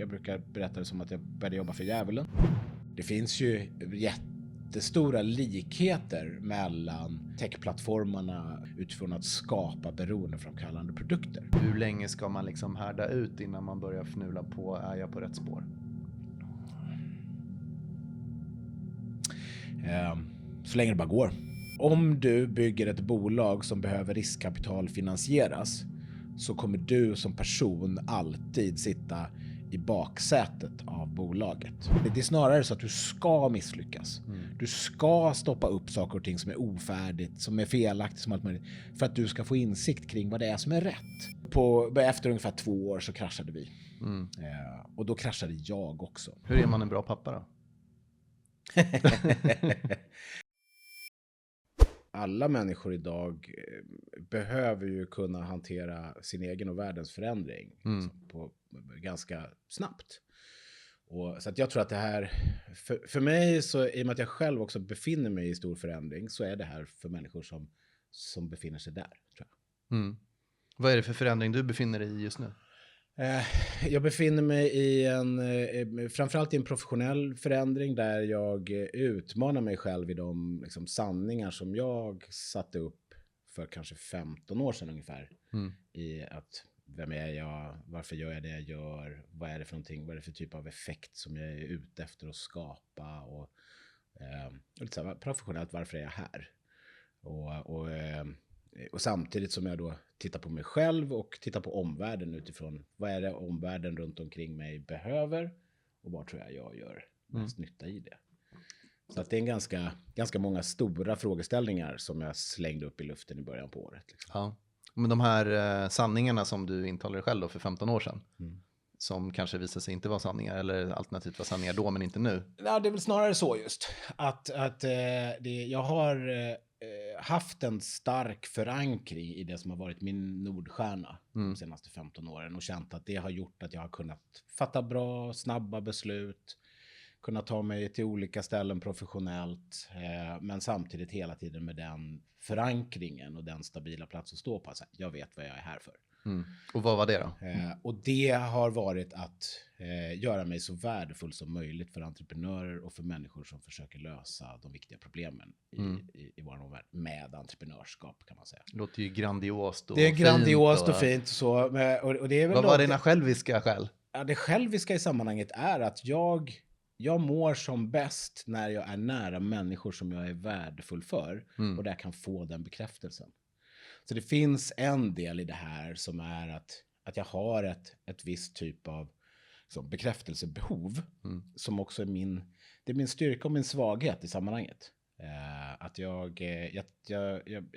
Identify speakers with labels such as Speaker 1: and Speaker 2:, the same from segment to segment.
Speaker 1: jag brukar berätta det som att jag började jobba för djävulen. Det finns ju jättestora likheter mellan techplattformarna utifrån att skapa beroendeframkallande produkter.
Speaker 2: Hur länge ska man liksom härda ut innan man börjar fnula på, är jag på rätt spår?
Speaker 1: Så länge det bara går. Om du bygger ett bolag som behöver riskkapital finansieras, så kommer du som person alltid sitta i baksätet av bolaget. Det är snarare så att du ska misslyckas. Du ska stoppa upp saker och ting som är ofärdigt, som är felaktigt, som allt möjligt, för att du ska få insikt kring vad det är som är rätt. Efter ungefär 2 år så kraschade vi. Och då kraschade jag också.
Speaker 2: Hur är man en bra pappa då?
Speaker 1: Alla människor idag behöver ju kunna hantera sin egen och världens förändring på ganska snabbt. Så att jag tror att det här, för mig, så i och med att jag själv också befinner mig i stor förändring, så är det här för människor som befinner sig där, tror jag.
Speaker 2: Vad är det för förändring du befinner dig i just nu?
Speaker 1: Jag befinner mig framförallt i en professionell förändring där jag utmanar mig själv i de liksom, sanningar som jag satte upp för kanske 15 år sedan ungefär. I att, vem är jag? Varför gör jag det jag gör? Vad är det för någonting? Vad är det för typ av effekt som jag är ute efter att skapa? Och lite så här, professionellt, varför är jag här? Och samtidigt som jag då tittar på mig själv och tittar på omvärlden utifrån vad är det omvärlden runt omkring mig behöver och vad tror jag gör mest nytta i det. Så att det är en ganska många stora frågeställningar som jag slängde upp i luften i början på året. Liksom.
Speaker 2: Ja. Men de här sanningarna som du intalade själv då för 15 år sedan, som kanske visade sig inte vara sanningar, eller alternativt var sanningar då men inte nu.
Speaker 1: Ja, det är väl snarare så just. Jag har haft en stark förankring i det som har varit min nordstjärna de senaste 15 åren och känt att det har gjort att jag har kunnat fatta bra, snabba beslut, kunna ta mig till olika ställen professionellt, men samtidigt hela tiden med den förankringen och den stabila plats att stå på. Alltså, jag vet vad jag är här för.
Speaker 2: Och vad var det då?
Speaker 1: Och det har varit att göra mig så värdefull som möjligt för entreprenörer och för människor som försöker lösa de viktiga problemen i vår omvärld med entreprenörskap, kan man säga.
Speaker 2: Det låter ju grandiost och
Speaker 1: det är
Speaker 2: fint.
Speaker 1: Grandiost och fint. Så, och det är väl
Speaker 2: vad var dina själviska skäl?
Speaker 1: Ja, det själviska i sammanhanget är att jag mår som bäst när jag är nära människor som jag är värdefull för och där jag kan få den bekräftelsen. Så det finns en del i det här som är att jag har ett visst typ av bekräftelsebehov som också är min styrka och min svaghet i sammanhanget. Att jag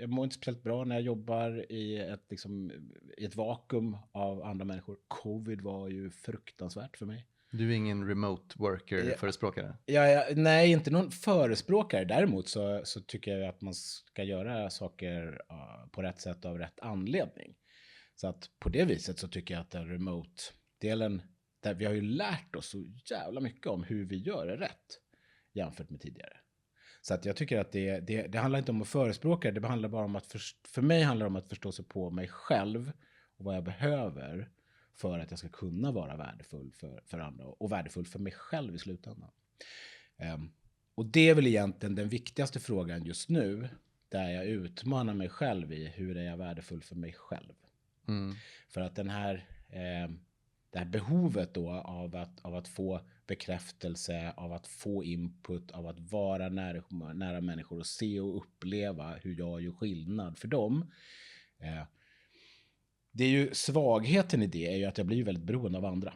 Speaker 1: mår inte speciellt bra när jag jobbar i ett vakuum av andra människor. Covid var ju fruktansvärt för mig.
Speaker 2: Du är ingen remote worker-förespråkare?
Speaker 1: Nej, inte någon förespråkare. Däremot så tycker jag att man ska göra saker på rätt sätt av rätt anledning. Så att på det viset så tycker jag att den remote-delen, där vi har ju lärt oss så jävla mycket om hur vi gör det rätt jämfört med tidigare. Så att jag tycker att det handlar inte om att förespråka, det handlar bara om att för mig handlar det om att förstå sig på mig själv och vad jag behöver för att jag ska kunna vara värdefull för andra och värdefull för mig själv i slutändan. Och det är väl egentligen den viktigaste frågan just nu, där jag utmanar mig själv i hur är jag värdefull för mig själv. För att det här behovet då av att få bekräftelse, av att få input, av att vara nära människor och se och uppleva hur jag gör skillnad för dem. Det är ju svagheten i det är ju att jag blir väldigt beroende av andra.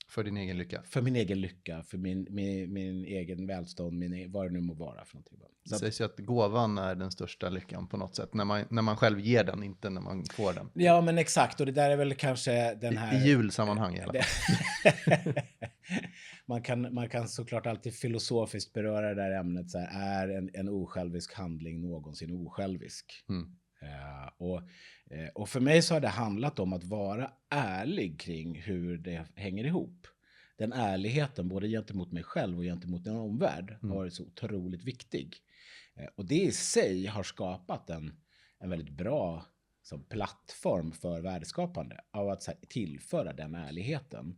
Speaker 2: För din egen lycka?
Speaker 1: För min egen lycka, för min egen välstånd, vad det nu må vara för någonting.
Speaker 2: Det sägs ju att gåvan är den största lyckan på något sätt. När man själv ger den, inte när man får den.
Speaker 1: Ja, men exakt. Och det där är väl kanske den här...
Speaker 2: I julsammanhang i alla fall.
Speaker 1: Man kan såklart alltid filosofiskt beröra det där ämnet. Så här, är en osjälvisk handling någonsin osjälvisk? Och för mig så har det handlat om att vara ärlig kring hur det hänger ihop. Den ärligheten både gentemot mig själv och gentemot en omvärld har varit så otroligt viktig. Och det i sig har skapat en väldigt bra plattform för värdeskapande av att tillföra den ärligheten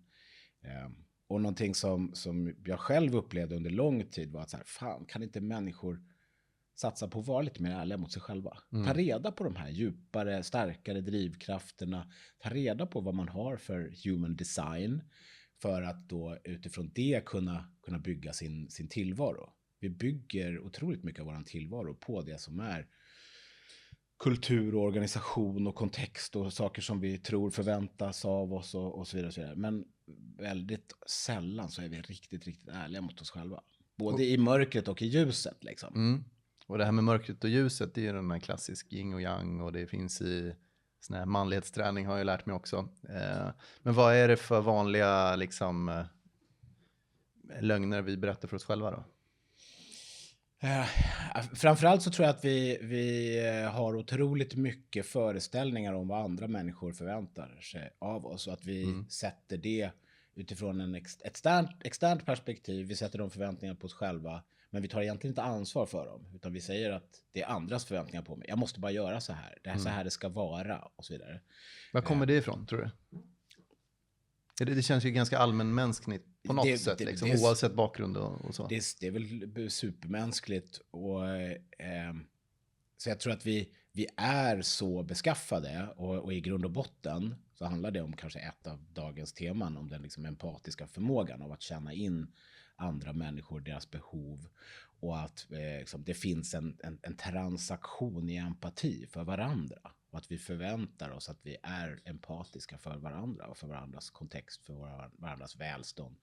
Speaker 1: Och någonting som jag själv upplevde under lång tid var att så här, fan, kan inte människor satsa på att vara lite mer ärliga mot sig själva? Ta reda på de här djupare, starkare drivkrafterna. Ta reda på vad man har för human design för att då utifrån det kunna bygga sin tillvaro. Vi bygger otroligt mycket av vår tillvaro på det som är kultur och organisation och kontext och saker som vi tror förväntas av oss och så vidare. Och så vidare. Men väldigt sällan så är vi riktigt, riktigt ärliga mot oss själva. Både i mörkret och i ljuset liksom.
Speaker 2: Och det här med mörkret och ljuset, det är den här klassisk yin och yang, och det finns i sån här manlighetsträning har jag lärt mig också. Men vad är det för vanliga liksom lögner vi berättar för oss själva då?
Speaker 1: Framförallt så tror jag att vi har otroligt mycket föreställningar om vad andra människor förväntar sig av oss, och att vi sätter det utifrån ett externt perspektiv. Vi sätter de förväntningarna på oss själva, men vi tar egentligen inte ansvar för dem, utan vi säger att det är andras förväntningar på mig. Jag måste bara göra så här. Det är så här det ska vara och så vidare.
Speaker 2: Var kommer det ifrån, tror du? Det känns ju ganga allmänmänskligt på något sätt, liksom, oavsett bakgrund och så.
Speaker 1: Det är väl supermänskligt. Så jag tror att vi är så beskaffade, och i grund och botten så handlar det om kanske ett av dagens teman, om den liksom empatiska förmågan av att känna in andra människor, deras behov, och att liksom, det finns en transaktion i empati för varandra, och att vi förväntar oss att vi är empatiska för varandra och för varandras kontext, för varandras välstånd.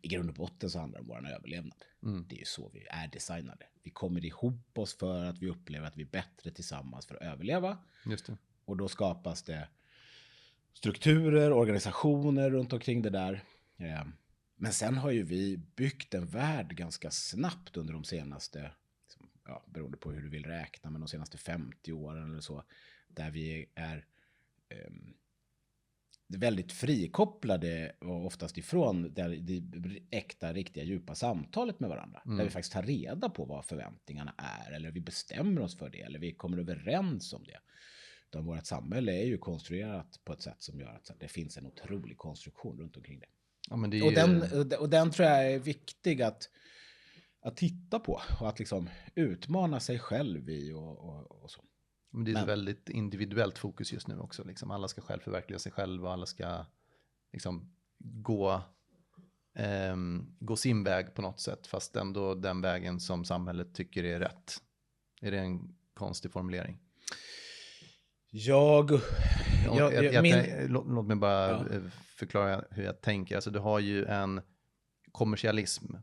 Speaker 1: I grund och botten så handlar det om vår överlevnad. Det är ju så vi är designade. Vi kommer ihop oss för att vi upplever att vi är bättre tillsammans för att överleva.
Speaker 2: Just det.
Speaker 1: Och då skapas det strukturer, organisationer runt omkring det där. Men sen har ju vi byggt en värld ganska snabbt under de senaste, beroende på hur du vill räkna, men de senaste 50 åren eller så, där vi är väldigt frikopplade och oftast ifrån det äkta, riktiga, djupa samtalet med varandra. Där vi faktiskt tar reda på vad förväntningarna är, eller vi bestämmer oss för det, eller vi kommer överens om det. Utan vårt samhälle är ju konstruerat på ett sätt som gör att det finns en otrolig konstruktion runt omkring det.
Speaker 2: Ja, men det är
Speaker 1: och den tror jag är viktig att titta på, och att liksom utmana sig själv i och så.
Speaker 2: Men det är ett väldigt individuellt fokus just nu också. Liksom. Alla ska själv förverkliga sig själva. Alla ska liksom gå sin väg på något sätt. Fast ändå den vägen som samhället tycker är rätt. Är det en konstig formulering? Låt mig bara förklara hur jag tänker. Alltså, du har ju en kommersialism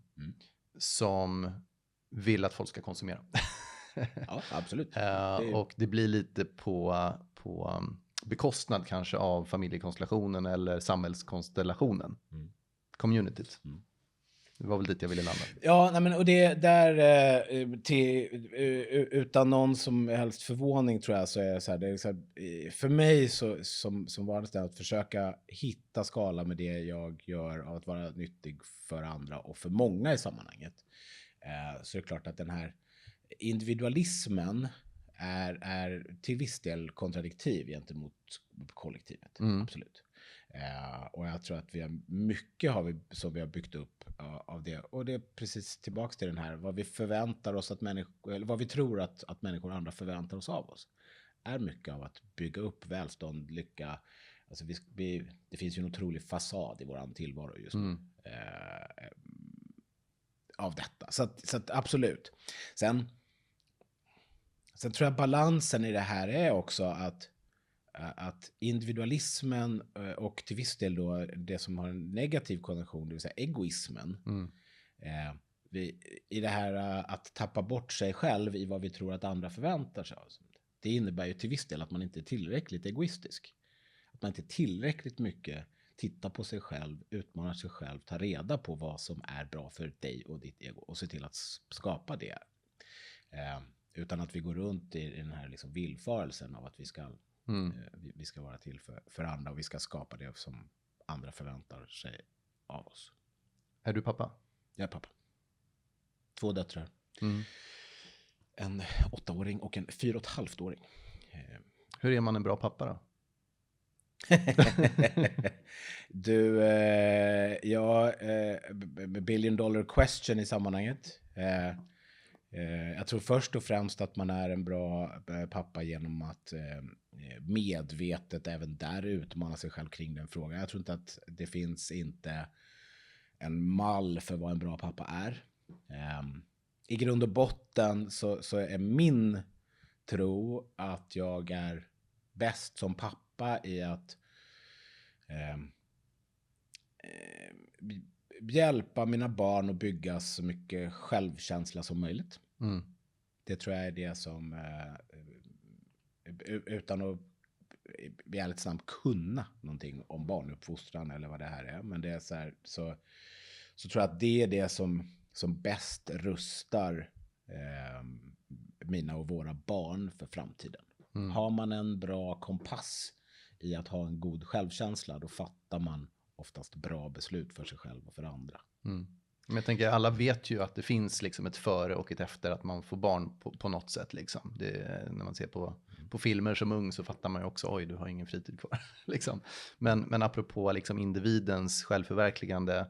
Speaker 2: som vill att folk ska konsumera.
Speaker 1: Ja, absolut.
Speaker 2: Och det blir lite på bekostnad kanske av familjekonstellationen eller samhällskonstellationen. Communityt. Det var väl dit jag ville landa.
Speaker 1: Ja, nej, men och det där utan någon som helst förvåning tror jag, så är så här, det är så här, för mig så, som vanligt att försöka hitta skala med det jag gör av att vara nyttig för andra och för många i sammanhanget. Så är det klart att den här individualismen är till viss del kontradiktiv gentemot kollektivet. Absolut. Och jag tror att vi har byggt upp av det. Och det är precis tillbaka till den här, vad vi förväntar oss att människor, eller vad vi tror att människor och andra förväntar oss av oss, är mycket av att bygga upp välstånd, lycka. Alltså det finns ju en otrolig fasad i våran tillvaro just nu. Av detta. Så att absolut. Sen tror jag balansen i det här är också att individualismen och till viss del då det som har en negativ konnotation, det vill säga egoismen, i det här att tappa bort sig själv i vad vi tror att andra förväntar sig. Det innebär ju till viss del att man inte är tillräckligt egoistisk. Att man inte tillräckligt mycket tittar på sig själv, utmanar sig själv, tar reda på vad som är bra för dig och ditt ego och se till att skapa det. Utan att vi går runt i den här liksom villfarelsen av att vi ska vara till för andra, och vi ska skapa det som andra förväntar sig av oss.
Speaker 2: Är du pappa?
Speaker 1: Jag är pappa. 2 döttrar. En 8-åring och en 4,5-åring.
Speaker 2: Hur är man en bra pappa då?
Speaker 1: Du, billion dollar question i sammanhanget. Jag tror först och främst att man är en bra pappa genom att medvetet även där utmana sig själv kring den frågan. Jag tror inte att det finns inte en mall för vad en bra pappa är. I grund och botten så är min tro att jag är bäst som pappa i att hjälpa mina barn att bygga så mycket självkänsla som möjligt. Det tror jag är det som utan att jävligt snabbt kunna någonting om barnuppfostran eller vad det här är, men det är så här, så tror jag att det är det som bäst rustar mina och våra barn för framtiden. Har man en bra kompass i att ha en god självkänsla, då fattar man oftast bra beslut för sig själv och för andra.
Speaker 2: Men jag tänker, alla vet ju att det finns liksom ett före och ett efter att man får barn på något sätt. Liksom. När man ser på filmer som ung så fattar man ju också, oj, du har ingen fritid kvar. liksom. Men apropå liksom individens självförverkligande,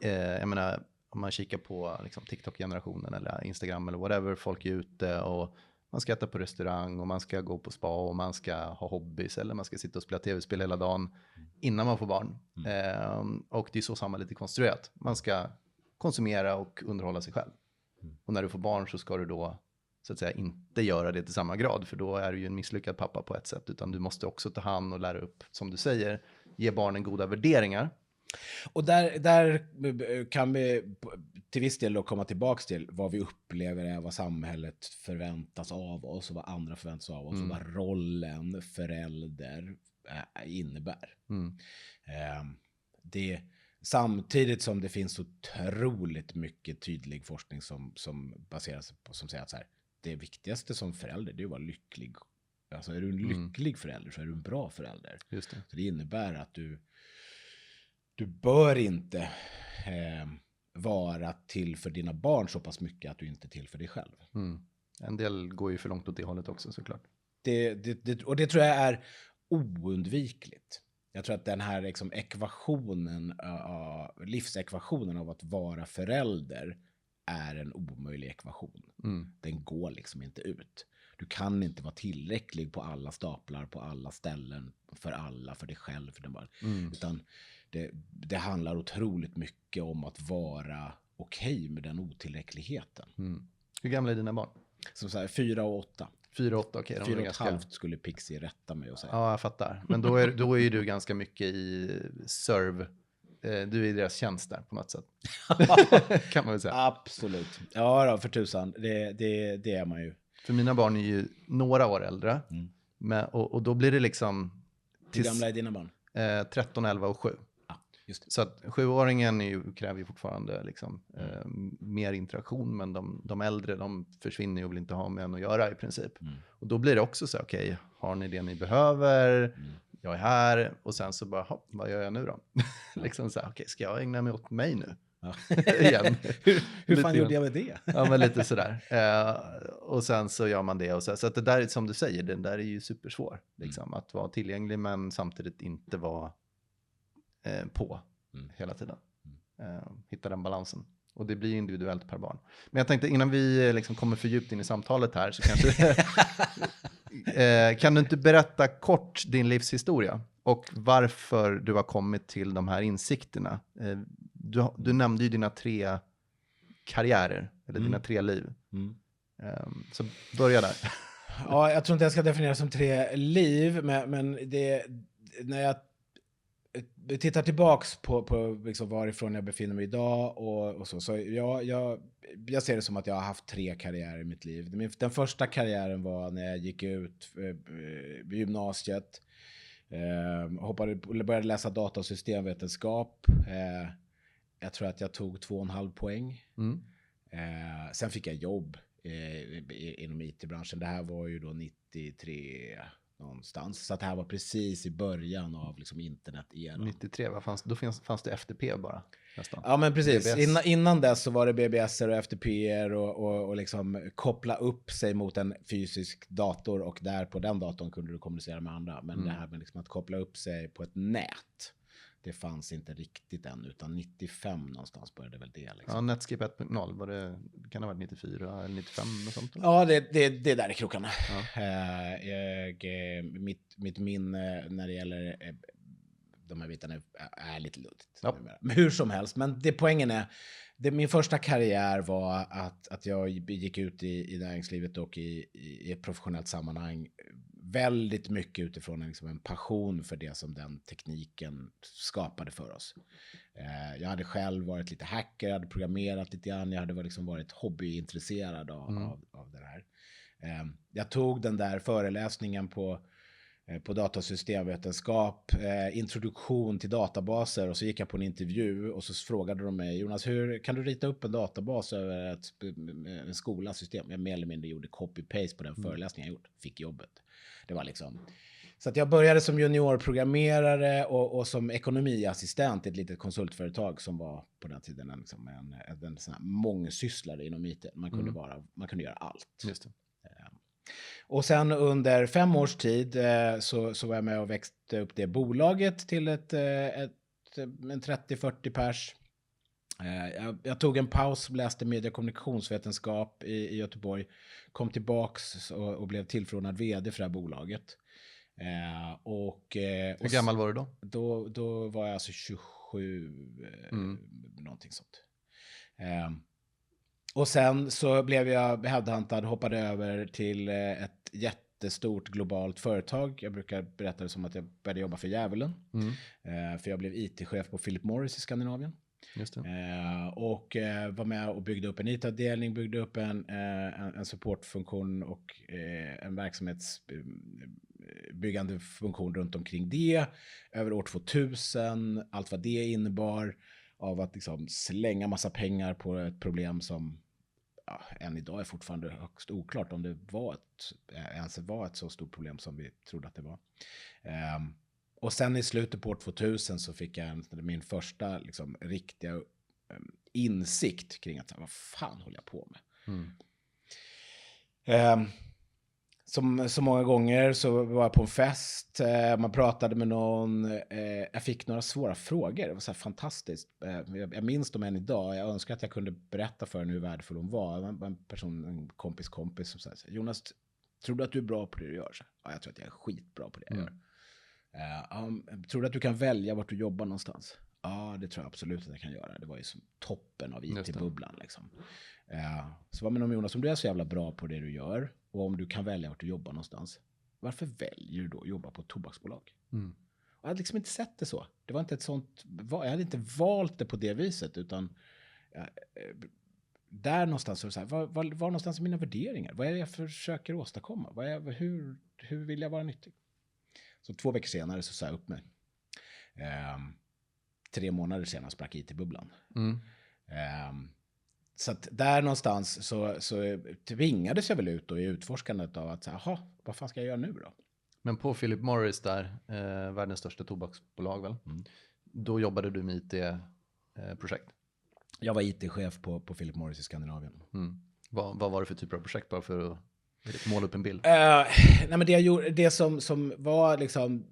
Speaker 2: jag menar, om man kikar på liksom TikTok-generationen eller Instagram eller whatever, folk är ute och man ska äta på restaurang och man ska gå på spa och man ska ha hobbys eller man ska sitta och spela tv-spel hela dagen innan man får barn. Och det är så samhället är konstruerat. Man ska konsumera och underhålla sig själv. Och när du får barn så ska du då så att säga inte göra det till samma grad, för då är du ju en misslyckad pappa på ett sätt, utan du måste också ta hand och lära upp, som du säger, ge barnen goda värderingar.
Speaker 1: Och där kan vi till viss del då komma tillbaka till vad vi upplever är vad samhället förväntas av oss och vad andra förväntas av oss och vad rollen förälder innebär. Samtidigt som det finns otroligt mycket tydlig forskning som baseras på, som säger att så här, det viktigaste som förälder, det är att vara lycklig. Alltså är du en lycklig förälder så är du en bra förälder.
Speaker 2: Just det.
Speaker 1: Så det innebär att du bör inte vara till för dina barn så pass mycket att du inte är till för dig själv.
Speaker 2: En del går ju för långt åt det hållet också, såklart.
Speaker 1: Och det tror jag är oundvikligt. Jag tror att den här liksom livsekvationen av att vara förälder är en omöjlig ekvation. Den går liksom inte ut. Du kan inte vara tillräcklig på alla staplar, på alla ställen, för alla, för dig själv, för den barn. Utan det handlar otroligt mycket om att vara okej med den otillräckligheten.
Speaker 2: Hur gamla är dina barn?
Speaker 1: Som så här, 4 och 8.
Speaker 2: 4 och 8, okej.
Speaker 1: 4 och ett halvt skulle Pixie rätta mig och säga.
Speaker 2: Ja, jag fattar. Men då är ju du ganska mycket i serve. Du är i deras tjänst där på något sätt. Kan man väl säga.
Speaker 1: Absolut. Ja då, för tusan. Det är man ju.
Speaker 2: För mina barn är ju några år äldre. Och då blir det liksom...
Speaker 1: Hur gamla är dina barn?
Speaker 2: 13, 11 och 7.
Speaker 1: Just det.
Speaker 2: Så att 7-åringen kräver ju fortfarande liksom, mer interaktion, men de äldre, de försvinner ju och vill inte ha med en att göra i princip. Och då blir det också så, okej, har ni det ni behöver? Jag är här. Och sen så bara, vad gör jag nu då? liksom så här, okej, ska jag ägna mig åt mig nu? Igen.
Speaker 1: Hur fan gjorde jag med det?
Speaker 2: Ja, men lite sådär. Och sen så gör man det. Och så att det där, som du säger, den där är ju supersvår. Liksom, att vara tillgänglig men samtidigt inte vara på hela tiden. Hitta den balansen. Och det blir individuellt per barn. Men jag tänkte, innan vi liksom kommer för djupt in i samtalet här, så kanske kan du inte berätta kort din livshistoria och varför du har kommit till de här insikterna? Du nämnde ju dina 3 karriärer, eller dina 3 liv. Så börja där.
Speaker 1: Ja, jag tror inte jag ska definiera som 3 liv, men när jag tittar tillbaks på liksom varifrån jag befinner mig idag och så jag ser det som att jag har haft 3 karriärer i mitt liv. Den första karriären var när jag gick ut gymnasiet, började läsa data- och systemvetenskap. Jag tror att jag tog 2,5 poäng. Sen fick jag jobb inom IT-branschen. Det här var ju då 93, någonstans. Så att det här var precis i början av liksom internet-eran.
Speaker 2: 93, fanns det FTP bara nästan?
Speaker 1: Ja, men precis.
Speaker 2: BBS.
Speaker 1: Innan dess så var det BBS och FTP och liksom koppla upp sig mot en fysisk dator och där på den datorn kunde du kommunicera med andra. Men det här med liksom att koppla upp sig på ett nät, det fanns inte riktigt än, utan 95 någonstans började väl det. Liksom.
Speaker 2: Ja, Netscape 1.0, kan det ha varit 94 eller 95 och sånt? Eller?
Speaker 1: Ja, det är där i krokarna.
Speaker 2: Ja.
Speaker 1: Mitt minne när det gäller de här bitarna är lite luddigt.
Speaker 2: Ja.
Speaker 1: Men hur som helst, men poängen är, min första karriär var att jag gick ut i näringslivet och i ett professionellt sammanhang väldigt mycket utifrån en passion för det som den tekniken skapade för oss. Jag hade själv varit lite hacker, jag hade programmerat lite grann, jag hade varit hobbyintresserad av det här. Jag tog den där föreläsningen på datasystemvetenskap, introduktion till databaser, och så gick jag på en intervju och så frågade de mig: Jonas, hur kan du rita upp en databas över en skolasystem? Jag mer eller mindre gjorde copy-paste på den föreläsningen jag gjort, fick jobbet. Det var liksom... Så att jag började som juniorprogrammerare och som ekonomiassistent i ett litet konsultföretag som var på den tiden en sån här mångsysslare inom IT. Man kunde göra allt.
Speaker 2: Just det.
Speaker 1: Och sen under 5 års tid så var jag med och växte upp det bolaget till en 30-40 pers. Jag tog en paus, läste medie- och kommunikationsvetenskap i Göteborg, kom tillbaks och blev tillförordnad vd för det här bolaget.
Speaker 2: Hur gammal var du då?
Speaker 1: Då var jag alltså 27, någonting sånt. Och sen så blev jag headhuntad, hoppade över till ett jättestort globalt företag. Jag brukar berätta det som att jag började jobba för djävulen. För jag blev IT-chef på Philip Morris i Skandinavien.
Speaker 2: Just det.
Speaker 1: Och var med och byggde upp en IT-avdelning, byggde upp en supportfunktion och en verksamhetsbyggande funktion runt omkring det. Över år 2000, allt vad det innebar av att liksom slänga massa pengar på ett problem som än idag är fortfarande högst oklart om det ens var ett så stort problem som vi trodde att det var. Och sen i slutet på år 2000 så fick jag min första riktiga insikt kring att vad fan håller jag på med? Som så många gånger så var jag på en fest, man pratade med någon, jag fick några svåra frågor, det var så här fantastiskt. Jag minns dem än idag, jag önskar att jag kunde berätta för henne hur värdefull hon var. En kompis som sa: Jonas, tror du att du är bra på det du gör? Så, ja, jag tror att jag är skitbra på det jag gör. Tror du att du kan välja vart du jobbar någonstans? Ja, det tror jag absolut att jag kan göra. Det var ju som toppen av IT-bubblan liksom. Så vad menar du, Jonas, om du är så jävla bra på det du gör och om du kan välja vart du jobbar någonstans, varför väljer du då att jobba på ett tobaksbolag? Jag hade liksom inte sett det så. Det var inte ett sånt, jag hade inte valt det på det viset, utan där någonstans så här, var någonstans är mina värderingar? Vad är det jag försöker åstadkomma? Hur vill jag vara nyttig? Så 2 veckor senare så sa jag upp mig. 3 månader senare sprack IT-bubblan. Så att där någonstans så tvingades jag väl ut i utforskandet av att vad fan ska jag göra nu då?
Speaker 2: Men på Philip Morris där, världens största tobaksbolag väl? Då jobbade du med IT-projekt?
Speaker 1: Jag var IT-chef på Philip Morris i Skandinavien.
Speaker 2: Vad var det för typer av projekt, bara för att måla upp en bild?
Speaker 1: Nej, men det som var liksom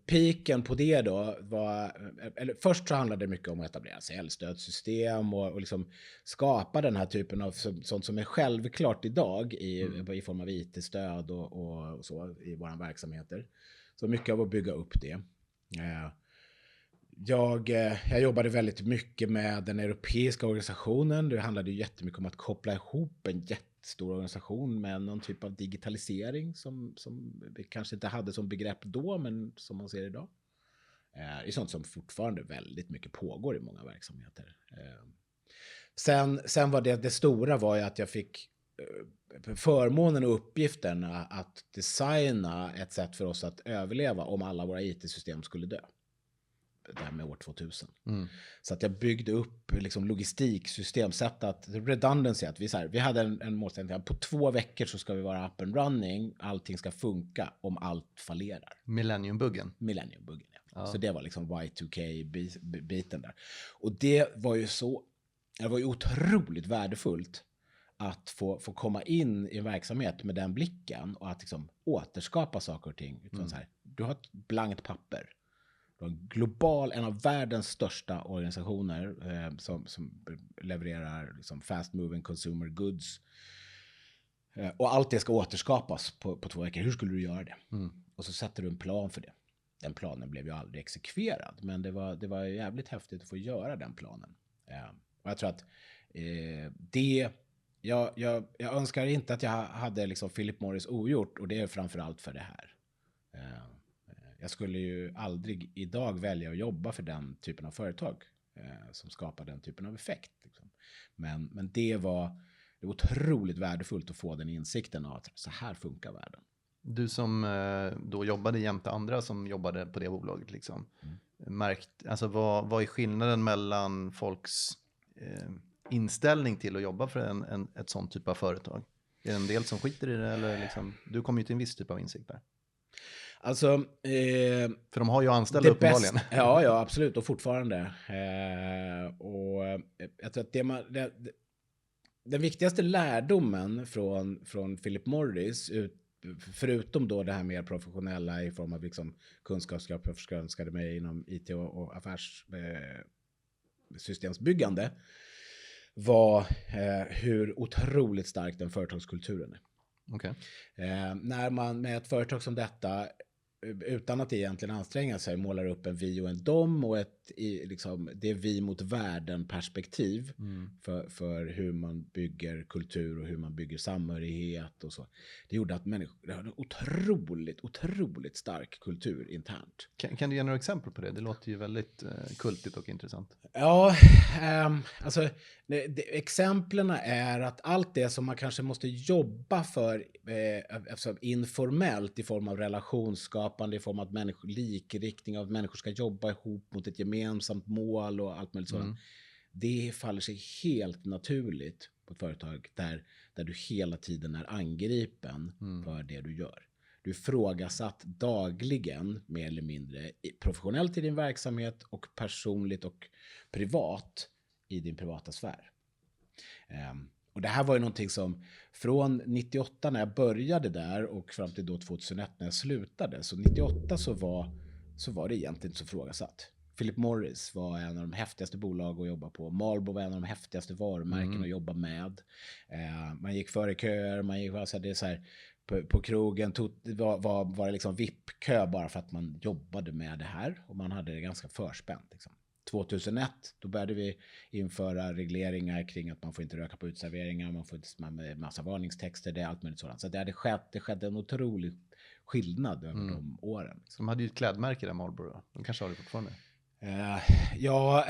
Speaker 1: piken på det då var, eller först så handlade det mycket om att etablera säljstödssystem och liksom skapa den här typen av sånt som är självklart idag i form av IT-stöd och så i våra verksamheter. Så mycket av att bygga upp det. Jag jobbade väldigt mycket med den europeiska organisationen. Det handlade ju jättemycket om att koppla ihop en jättestor organisation med någon typ av digitalisering som vi kanske inte hade som begrepp då, men som man ser idag. Det är sånt som fortfarande väldigt mycket pågår i många verksamheter. Sen var det stora var ju att jag fick förmånen och uppgiften att designa ett sätt för oss att överleva om alla våra IT-system skulle dö. där med år 2000. Så att jag byggde upp liksom logistiksystem, sätt att redundancy, att vi hade en målsättning att på 2 veckor så ska vi vara up and running, allting ska funka om allt fallerar.
Speaker 2: Millenniumbuggen,
Speaker 1: ja. Så det var liksom Y2K-biten där. Och det var ju otroligt värdefullt att få komma in i en verksamhet med den blicken och att liksom återskapa saker och ting. Utan så här, du har ett blankt papper. Du har en av världens största organisationer som levererar liksom fast moving consumer goods. Och allt det ska återskapas på 2 veckor. Hur skulle du göra det? Och så sätter du en plan för det. Den planen blev ju aldrig exekverad. Men det var jävligt häftigt att få göra den planen. Och jag tror att jag önskar inte att jag hade liksom Philip Morris ogjort, och det är framförallt för det här. Jag skulle ju aldrig idag välja att jobba för den typen av företag som skapar den typen av effekt. Liksom. Men det var otroligt värdefullt att få den insikten av att så här funkar världen.
Speaker 2: Du som då jobbade jämte andra som jobbade på det bolaget, liksom, alltså vad är skillnaden mellan folks inställning till att jobba för ett sånt typ av företag? Är det en del som skiter i det, eller liksom, du kommer ju till en viss typ av insikt där?
Speaker 1: Alltså,
Speaker 2: för de har ju anställda uppenbarligen.
Speaker 1: Ja, absolut, och fortfarande. Och jag tror att den viktigaste lärdomen från Philip Morris, förutom då det här mer professionella i form av liksom kunskapskrav, jag önskade mig inom IT och affärssystemsbyggande, var hur otroligt stark den företagskulturen är.
Speaker 2: Okay.
Speaker 1: När man med ett företag som detta, utan att egentligen anstränga sig, målar upp en vi och en dom och det är vi mot världen perspektiv för hur man bygger kultur och hur man bygger samhörighet och så. Det gjorde att människor har en otroligt stark kultur internt.
Speaker 2: Kan du ge några exempel på det? Det låter ju väldigt kultigt och intressant.
Speaker 1: Ja, alltså exemplen är att allt det som man kanske måste jobba för informellt i form av relationsskapande, i form av likriktning, av att människor ska jobba ihop mot ett gemensamt mål och allt möjligt sådant. Det faller sig helt naturligt på ett företag där du hela tiden är angripen för det du gör. Du är frågasatt dagligen, mer eller mindre, professionellt i din verksamhet och personligt och privat i din privata sfär. Och det här var ju någonting som från 98 när jag började där och fram till då 2001 när jag slutade. Så 98 så var det egentligen inte så frågasatt. Philip Morris var en av de häftigaste bolag att jobba på. Marlboro var en av de häftigaste varumärken att jobba med. Man gick före köer, det är så här, på krogen var det liksom VIP-kö bara för att man jobbade med det här. Och man hade det ganska förspänt. Liksom. 2001, då började vi införa regleringar kring att man får inte röka på utserveringar, man får inte med massa varningstexter, det är allt möjligt sådant. Så det skedde en otrolig skillnad över de åren.
Speaker 2: Så de hade ju ett klädmärke där, Marlboro. De kanske har det fortfarande.
Speaker 1: Ja,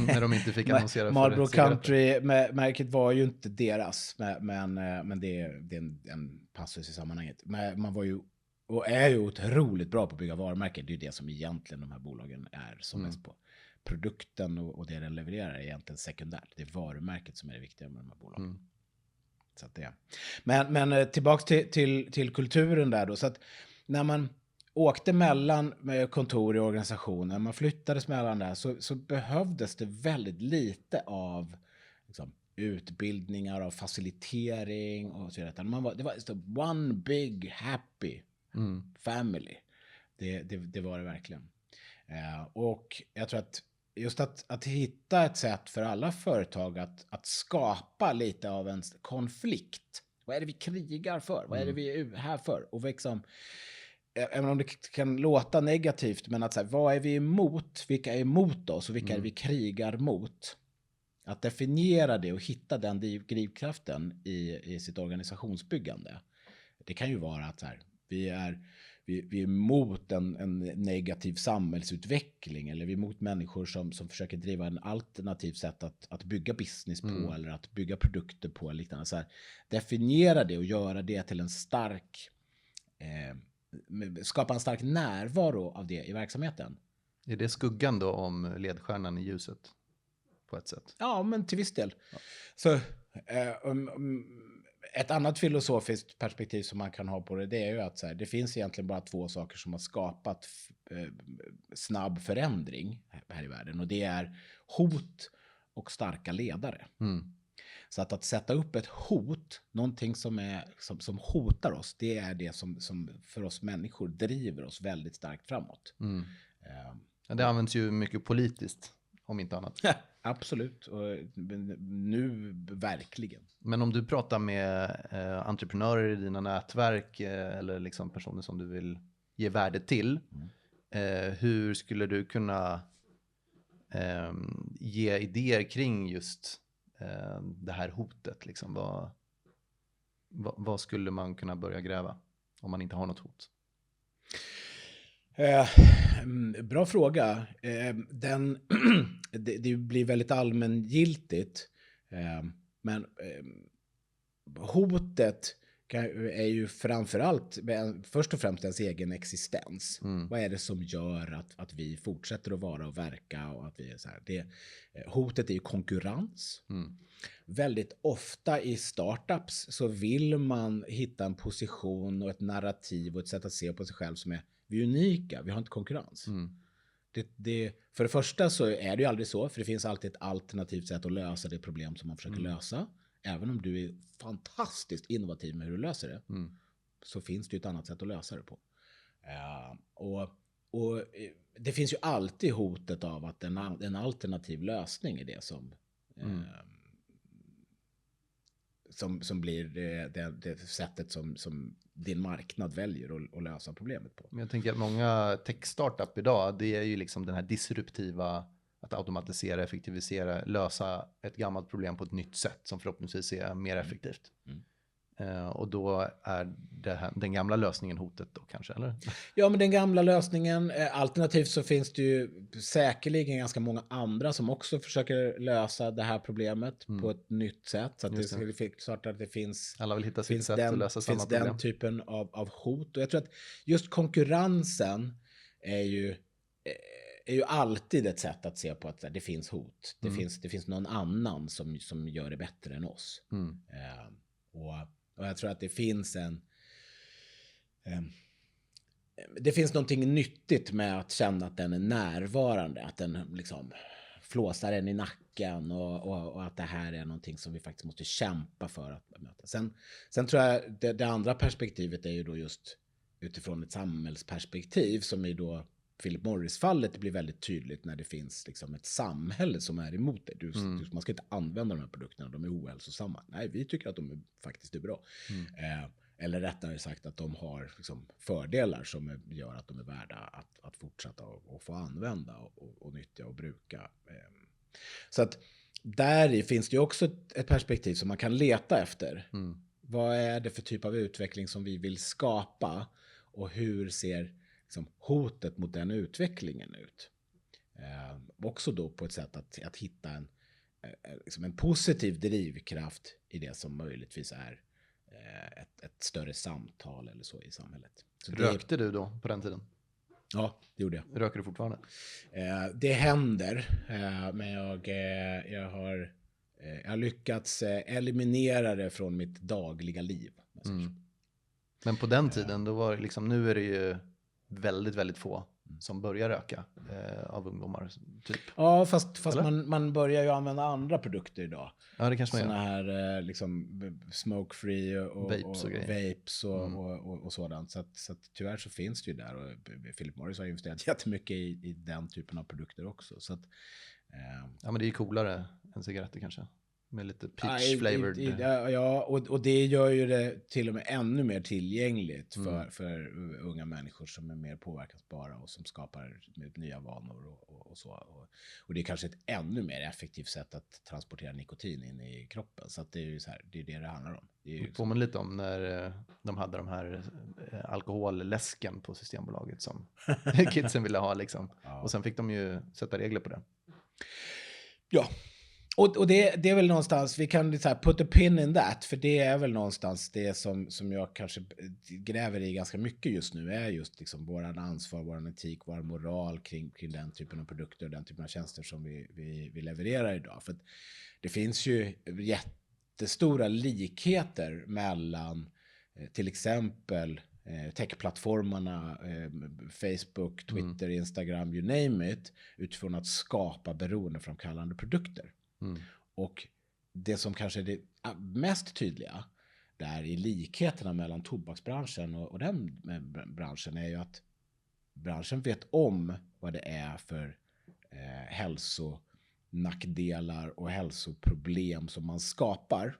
Speaker 2: när de inte fick annonsera
Speaker 1: Marlboro Country-märket var ju inte deras, men det är en passus i sammanhanget. Men man var ju och är ju otroligt bra på att bygga varumärken. Det är ju det som egentligen de här bolagen är som mest på. Produkten och det den levererar är egentligen sekundärt. Det är varumärket som är det viktiga med de här bolagen. Så att det. Men tillbaks till kulturen där då. Så att när man åkte mellan kontor i organisationen, man flyttades mellan där, så behövdes det väldigt lite av liksom, utbildningar, av facilitering och så vidare. Det var one big happy family. Det var det verkligen. Och jag tror att just att hitta ett sätt för alla företag att skapa lite av en konflikt. Vad är det vi krigar för? Vad är det vi är här för? Och liksom, även om det kan låta negativt, men att så här, vad är vi emot? Vilka är emot oss och vilka är vi krigar mot? Att definiera det och hitta den drivkraften i sitt organisationsbyggande. Det kan ju vara att så här, vi är emot en negativ samhällsutveckling, eller vi är emot människor som försöker driva en alternativ sätt att bygga business på eller att bygga produkter på. Liknande. Så här, definiera det och göra det till en stark skapa en stark närvaro av det i verksamheten.
Speaker 2: Är det skuggan då om ledstjärnan i ljuset på ett sätt?
Speaker 1: Ja, men till viss del. Så ett annat filosofiskt perspektiv som man kan ha på det är ju att så här, det finns egentligen bara två saker som har skapat snabb förändring här i världen. Och det är hot och starka ledare. Så att sätta upp ett hot, någonting som hotar oss, det är det som för oss människor driver oss väldigt starkt framåt.
Speaker 2: Ja, det används ju mycket politiskt, om inte annat.
Speaker 1: Absolut, och nu verkligen.
Speaker 2: Men om du pratar med entreprenörer i dina nätverk eller liksom personer som du vill ge värde till, hur skulle du kunna ge idéer kring just det här hotet? Liksom? Vad skulle man kunna börja gräva om man inte har något hot?
Speaker 1: Bra fråga. Det blir väldigt allmängiltigt. Men hotet är ju framförallt först och främst ens egen existens. Vad är det som gör att vi fortsätter att vara och verka och att vi är så här? Hotet är ju konkurrens. Väldigt ofta i startups så vill man hitta en position och ett narrativ och ett sätt att se på sig själv som är vi är unika, vi har inte konkurrens. För det första så är det ju aldrig så, för det finns alltid ett alternativt sätt att lösa det problem som man försöker lösa. Även om du är fantastiskt innovativ med hur du löser det, så finns det ju ett annat sätt att lösa det på. Och det finns ju alltid hotet av att en alternativ lösning är det som blir det sättet som din marknad väljer att lösa problemet på.
Speaker 2: Men jag tänker att många tech-startup idag, det är ju liksom den här disruptiva, att automatisera, effektivisera, lösa ett gammalt problem på ett nytt sätt som förhoppningsvis är mer effektivt. Och då är den gamla lösningen hotet då kanske, eller?
Speaker 1: Ja, men den gamla lösningen, alternativt så finns det ju säkerligen ganska många andra som också försöker lösa det här problemet på ett nytt sätt. Så att det är klart att det finns...
Speaker 2: Alla vill hitta sitt sätt att lösa samma problem.
Speaker 1: Den typen av hot. Och jag tror att just konkurrensen är ju alltid ett sätt att se på att det finns hot. Det finns någon annan som gör det bättre än oss. Och jag tror att det finns det finns någonting nyttigt med att känna att den är närvarande, att den liksom flåsar en i nacken och att det här är någonting som vi faktiskt måste kämpa för att möta. Sen tror jag det andra perspektivet är ju då just utifrån ett samhällsperspektiv som är då Philip Morris-fallet blir väldigt tydligt när det finns liksom ett samhälle som är emot det. Man ska inte använda de här produkterna, de är ohälsosamma. Nej, vi tycker att de faktiskt är bra. Eller rättare sagt att de har liksom fördelar som gör att de är värda att fortsätta och få använda och nyttja och bruka. Så att där finns det ju också ett perspektiv som man kan leta efter. Vad är det för typ av utveckling som vi vill skapa och hur ser liksom hotet mot den utvecklingen ut? Också då på ett sätt att hitta en positiv drivkraft i det som möjligtvis är ett större samtal eller så i samhället. Så
Speaker 2: rökte du då på den tiden?
Speaker 1: Ja, det gjorde jag.
Speaker 2: Röker du fortfarande?
Speaker 1: Det händer, men jag har lyckats eliminera det från mitt dagliga liv.
Speaker 2: Men på den tiden, då var det liksom, nu är det ju väldigt, väldigt få som börjar röka av ungdomar typ.
Speaker 1: Ja, fast man börjar ju använda andra produkter idag.
Speaker 2: Ja, det kanske man gör.
Speaker 1: Såna här liksom smoke-free och vapes och sådant. Så att tyvärr så finns det ju där. Och Philip Morris har investerat jättemycket i den typen av produkter också. Så att,
Speaker 2: ja, men det är ju coolare än cigaretter kanske. Med lite peach-flavored.
Speaker 1: Ja, och det gör ju det till och med ännu mer tillgängligt för unga människor som är mer påverkansbara och som skapar nya vanor och så. Och det är kanske ett ännu mer effektivt sätt att transportera nikotin in i kroppen. Så att det är ju så här, det är det handlar om. Det
Speaker 2: påminner lite om när de hade de här alkoholläsken på Systembolaget som kidsen ville ha liksom. Ja. Och sen fick de ju sätta regler på det.
Speaker 1: Ja. Och det är väl någonstans, vi kan så här put a pin in that, för det är väl någonstans det som jag kanske gräver i ganska mycket just nu, är just liksom våran ansvar, våran etik, vår moral kring den typen av produkter och den typen av tjänster som vi levererar idag. För att det finns ju jättestora likheter mellan till exempel techplattformarna, Facebook, Twitter, Instagram, you name it, utifrån att skapa beroendeframkallande produkter. Och det som kanske är det mest tydliga där i likheterna mellan tobaksbranschen och den branschen är ju att branschen vet om vad det är för hälsonackdelar och hälsoproblem som man skapar,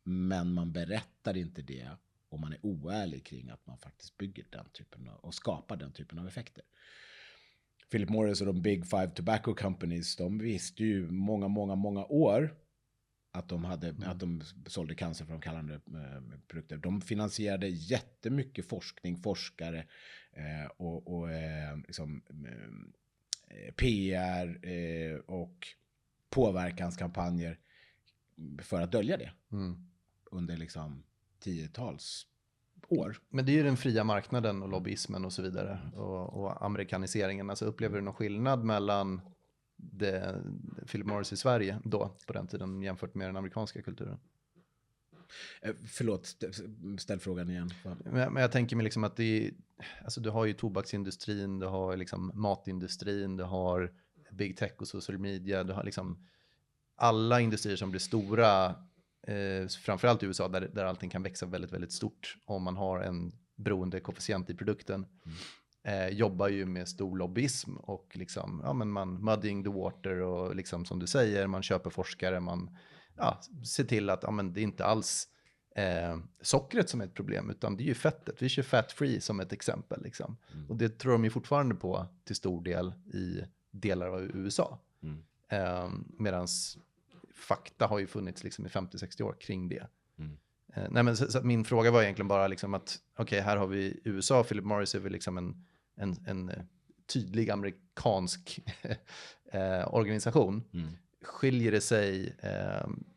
Speaker 1: men man berättar inte det, och man är oärlig kring att man faktiskt bygger den typen av, och skapar den typen av effekter. Philip Morris och de Big Five Tobacco Companies, de visste ju många år att de sålde cancerframkallande produkter. De finansierade jättemycket forskare och liksom, PR och påverkanskampanjer för att dölja det under liksom 10-tals år.
Speaker 2: Men det är ju den fria marknaden och lobbyismen och så vidare, och amerikaniseringen. Alltså, upplever du någon skillnad mellan Philip Morris i Sverige då, på den tiden, jämfört med den amerikanska kulturen?
Speaker 1: Förlåt, ställ frågan igen.
Speaker 2: Men jag tänker mig liksom att alltså, du har ju tobaksindustrin, du har liksom matindustrin, du har big tech och social media, du har liksom alla industrier som blir stora, framförallt i USA där allting kan växa väldigt, väldigt stort om man har en beroendekoefficient i produkten. Jobbar ju med stor lobbyism och liksom, ja, men man muddying the water, och liksom som du säger, man köper forskare, man ser till att men det är inte alls sockret som är ett problem, utan det är ju fettet. Vi kör fat free som ett exempel liksom. Och det tror de ju fortfarande på till stor del i delar av USA. Medans fakta har ju funnits liksom i 50-60 år kring det. Nej, men så min fråga var egentligen bara liksom att okej, här har vi USA, Philip Morris är väl liksom en tydlig amerikansk organisation. Skiljer det sig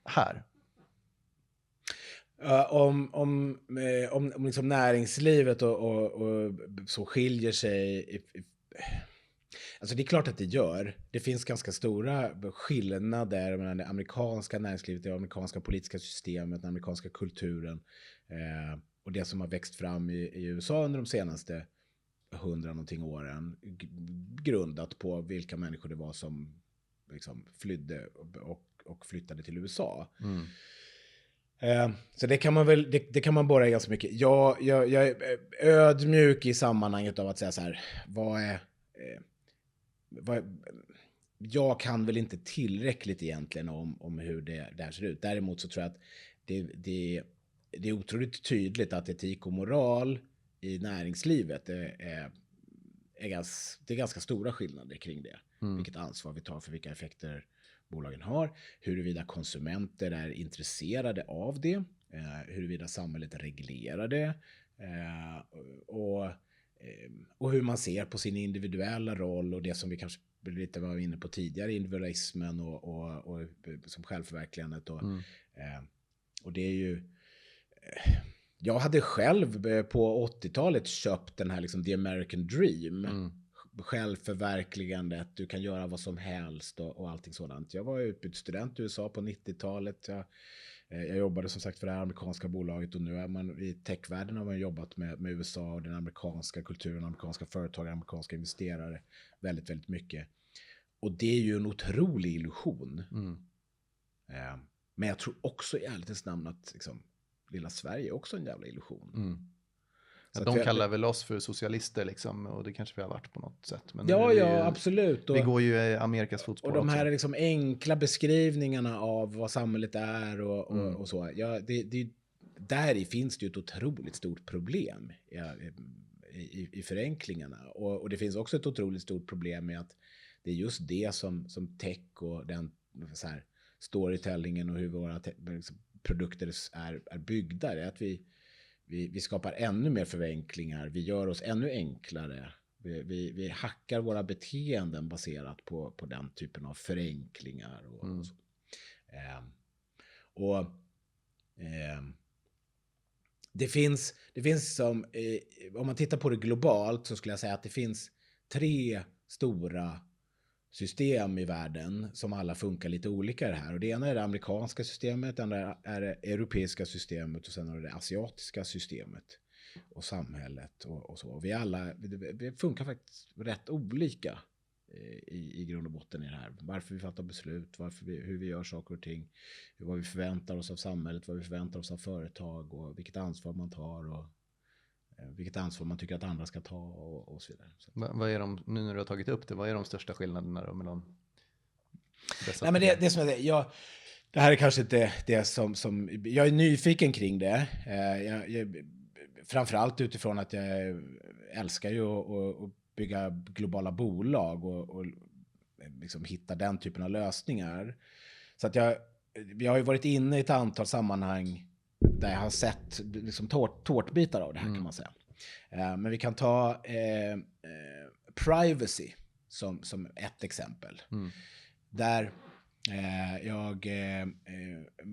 Speaker 2: här?
Speaker 1: Om liksom näringslivet och så skiljer sig alltså det är klart att det gör. Det finns ganska stora skillnader mellan det amerikanska näringslivet, det amerikanska politiska systemet, den amerikanska kulturen och det som har växt fram i USA under de senaste 100 någonting åren, grundat på vilka människor det var som liksom flydde och flyttade till USA. Så det kan man väl, det kan man borra i ganska mycket. Jag är ödmjuk i sammanhanget av att säga så här, jag kan väl inte tillräckligt egentligen om hur det här ser ut. Däremot så tror jag att det är otroligt tydligt att etik och moral i näringslivet det är ganska stora skillnader kring det. Vilket ansvar vi tar för vilka effekter bolagen har, huruvida konsumenter är intresserade av det, huruvida samhället reglerar det, och hur man ser på sin individuella roll och det som vi kanske lite var inne på tidigare, individualismen och som självförverkligandet. Och det är ju... Jag hade själv på 80-talet köpt den här liksom The American Dream. Självförverkligandet, du kan göra vad som helst och allting sådant. Jag var utbytesstudent i USA på 90-talet. Jag jobbade som sagt för det här amerikanska bolaget, och nu är man i techvärlden, har man jobbat med USA och den amerikanska kulturen, amerikanska företag, amerikanska investerare väldigt, väldigt mycket. Och det är ju en otrolig illusion. Men jag tror också i ärlighetens namn att liksom, lilla Sverige är också en jävla illusion.
Speaker 2: Så de kallar väl oss för socialister liksom, och det kanske vi har varit på något sätt. Men
Speaker 1: absolut.
Speaker 2: Vi går ju i Amerikas fotspår.
Speaker 1: Och de här liksom enkla beskrivningarna av vad samhället är och så. Ja, där finns det ju ett otroligt stort problem i förenklingarna. Och det finns också ett otroligt stort problem med att det är just det som tech och den så här, storytellingen och hur våra produkter är byggda. Det är att vi skapar ännu mer förenklingar. Vi gör oss ännu enklare. Vi hackar våra beteenden baserat på den typen av förenklingar. Och så. Och det finns som, om man tittar på det globalt så skulle jag säga att det finns 3 stora system i världen som alla funkar lite olika i det här. Och det ena är det amerikanska systemet, det andra är det europeiska systemet och sen är det asiatiska systemet och samhället och så. Vi funkar faktiskt rätt olika i grund och botten i det här. Varför vi fattar beslut, hur vi gör saker och ting, vad vi förväntar oss av samhället, vad vi förväntar oss av företag och vilket ansvar man tar och vilket ansvar man tycker att andra ska ta och så vidare. Så.
Speaker 2: Vad är nu när du har tagit upp det, vad är de största skillnaderna då mellan dessa?
Speaker 1: Nej, men det som det här är kanske inte det som jag är nyfiken kring det. Framförallt utifrån att jag älskar ju att bygga globala bolag och liksom hitta den typen av lösningar. Så att jag har ju varit inne i ett antal sammanhang där jag har sett liksom tårtbitar av det här kan man säga. Men vi kan ta privacy som ett exempel. Där jag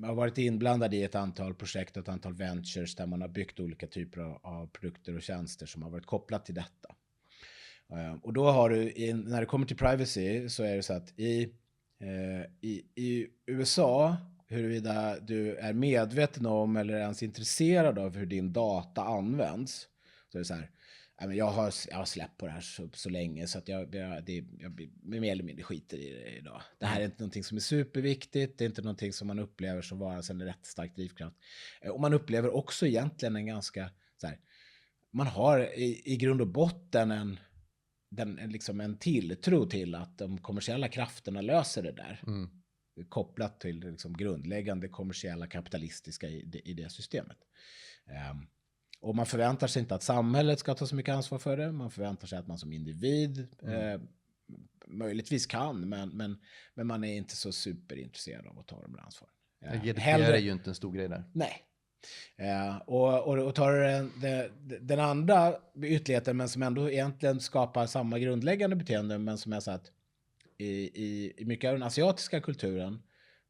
Speaker 1: har varit inblandad i ett antal projekt och ett antal ventures där man har byggt olika typer av produkter och tjänster som har varit kopplat till detta. Och då har du, när det kommer till privacy så är det så att i USA, huruvida du är medveten om eller ens intresserad av hur din data används, så är det så här, jag har släppt på det här så länge så att jag mer eller mindre skiter i det idag. Det här är inte någonting som är superviktigt, det är inte någonting som man upplever som vara en rätt stark drivkraft. Och man upplever också egentligen en ganska så här, man har i grund och botten liksom en tilltro till att de kommersiella krafterna löser det där. Kopplat till liksom grundläggande kommersiella kapitalistiska i det systemet. Och man förväntar sig inte att samhället ska ta så mycket ansvar för det. Man förväntar sig att man som individ möjligtvis kan, men man är inte så superintresserad av att ta de där ansvaren.
Speaker 2: GDPR är ju inte en stor grej där.
Speaker 1: Nej. Och tar den andra ytterligheten, men som ändå egentligen skapar samma grundläggande beteende, men som är så att i mycket av den asiatiska kulturen,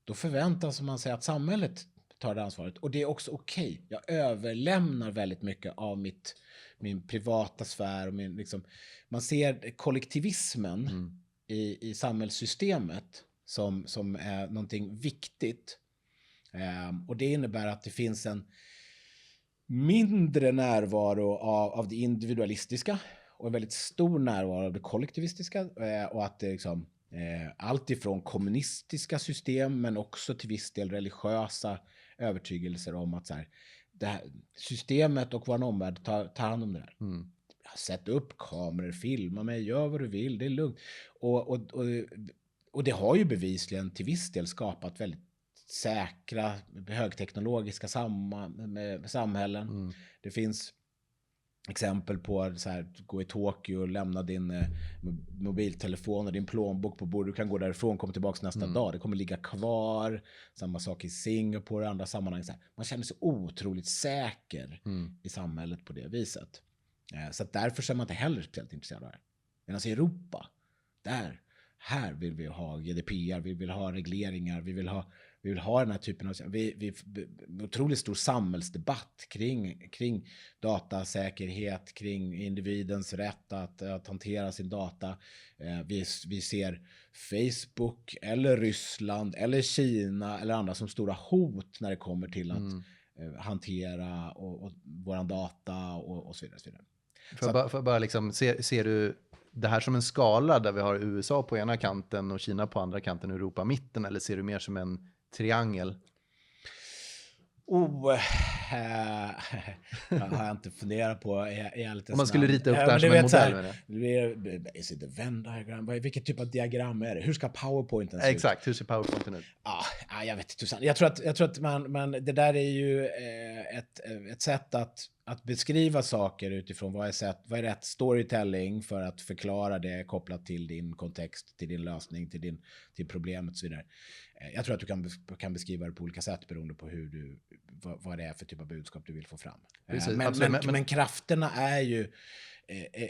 Speaker 1: då förväntas man sig att samhället tar det ansvaret. Och det är också okej. Jag överlämnar väldigt mycket av min privata sfär. Och man ser kollektivismen i samhällssystemet som är någonting viktigt. Och det innebär att det finns en mindre närvaro av det individualistiska och en väldigt stor närvaro av det kollektivistiska. Och att det liksom allt ifrån kommunistiska system men också till viss del religiösa övertygelser om att så här, det här systemet och vår omvärld tar hand om det här. Sätt upp kameror, filma mig, gör vad du vill, det är lugnt. Och det har ju bevisligen till viss del skapat väldigt säkra, högteknologiska samhällen. Det finns exempel på så här, gå i Tokyo och lämna din mobiltelefon och din plånbok på bordet. Du kan gå därifrån, komma tillbaka nästa dag. Det kommer ligga kvar. Samma sak i Singapore och andra sammanhang. Så här. Man känner sig otroligt säker i samhället på det viset. Så att därför är man inte heller speciellt intresserad av det. Medan i Europa, här vill vi ha GDPR, vi vill ha regleringar, vi vill ha den här typen av... Vi otroligt stor samhällsdebatt kring datasäkerhet, kring individens rätt att hantera sin data. Vi ser Facebook eller Ryssland eller Kina eller andra som stora hot när det kommer till att hantera och våran data och så vidare. Så vidare.
Speaker 2: För bara liksom, ser du det här som en skala där vi har USA på ena kanten och Kina på andra kanten och Europa mitten, eller ser du mer som en triangel?
Speaker 1: Jag har inte funderat på.
Speaker 2: Om man skulle rita upp det här som en modell.
Speaker 1: Is it a Venn diagram? Vilket typ av diagram är det? Hur ska PowerPointen se ut?
Speaker 2: Exakt, hur ser PowerPointen ut?
Speaker 1: Jag vet inte. Jag tror att man det där är ju ett sätt att beskriva saker utifrån vad är rätt storytelling för att förklara det kopplat till din kontext, till din lösning, till problemet och så vidare. Jag tror att du kan beskriva det på olika sätt beroende på vad det är för typ av budskap du vill få fram. Men krafterna är ju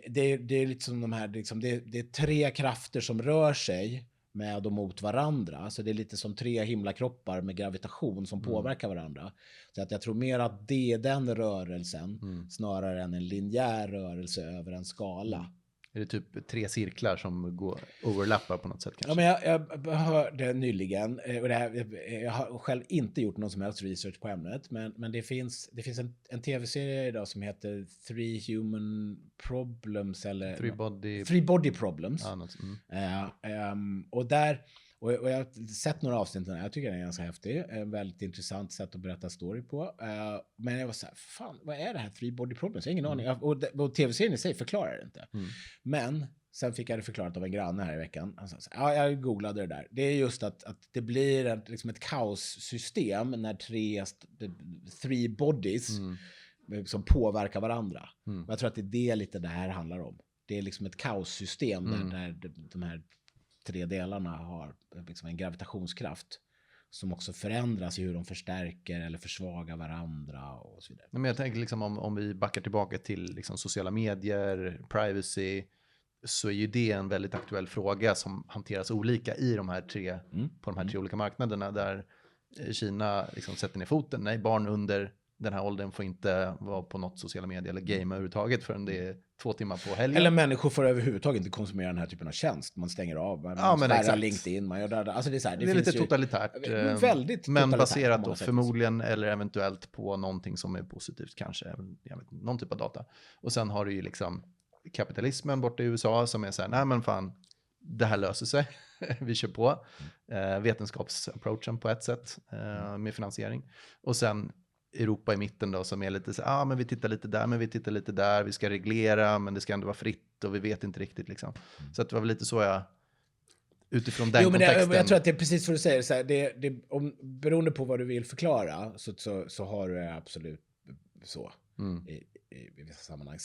Speaker 1: det är lite som de här liksom, det är 3 krafter som rör sig med och mot varandra. Så det är lite som 3 himlakroppar med gravitation som påverkar varandra. Så att jag tror mer att det är den rörelsen snarare än en linjär rörelse över en skala.
Speaker 2: Är det typ 3 cirklar som overlappar på något sätt kanske?
Speaker 1: Ja, men jag hörde nyligen, och jag har själv inte gjort någon som helst research på ämnet, men det finns en tv-serie idag som heter Three Human Problems eller Three Body Problems. Och jag har sett några avsnitt där. Jag tycker den är ganska häftig. Väldigt intressant sätt att berätta story på. Men jag var så här, fan, vad är det här Three Body Problems? Jag har ingen aning. Och tv-serien i sig förklarar det inte. Men sen fick jag det förklarat av en granne här i veckan. Han sa så här, ja, jag googlade det där. Det är just att det blir liksom ett kaossystem när three bodies som påverkar varandra. Jag tror att det är det lite det här handlar om. Det är liksom ett kaossystem där de här 3 delarna har liksom en gravitationskraft som också förändras i hur de förstärker eller försvagar varandra och så vidare.
Speaker 2: Men jag tänker liksom om vi backar tillbaka till liksom sociala medier, privacy, så är ju det en väldigt aktuell fråga som hanteras olika i de här 3 på de här 3 olika marknaderna, där Kina liksom sätter ner foten. Nej, barn under den här åldern får inte vara på något sociala medier eller game överhuvudtaget förrän det är 2 timmar på helgen.
Speaker 1: Eller människor får överhuvudtaget inte konsumera den här typen av tjänst. Man stänger av, man spärrar LinkedIn, man gör det. Alltså det är så här, det
Speaker 2: är lite totalitärt.
Speaker 1: Väldigt
Speaker 2: men totalitärt, baserat då förmodligen eller eventuellt på någonting som är positivt kanske. Jag vet, någon typ av data. Och sen har du ju liksom kapitalismen borta i USA som är så här, nej men fan, det här löser sig. Vi kör på. Vetenskapsapproachen på ett sätt med finansiering. Och sen Europa i mitten då som är lite så men vi tittar lite där, men vi tittar lite där, vi ska reglera, men det ska ändå vara fritt och vi vet inte riktigt liksom. Så att det var väl lite så jag utifrån den kontexten.
Speaker 1: Jag tror att det är precis vad du säger så här, beroende på vad du vill förklara så har du det absolut så i vissa sammanhang.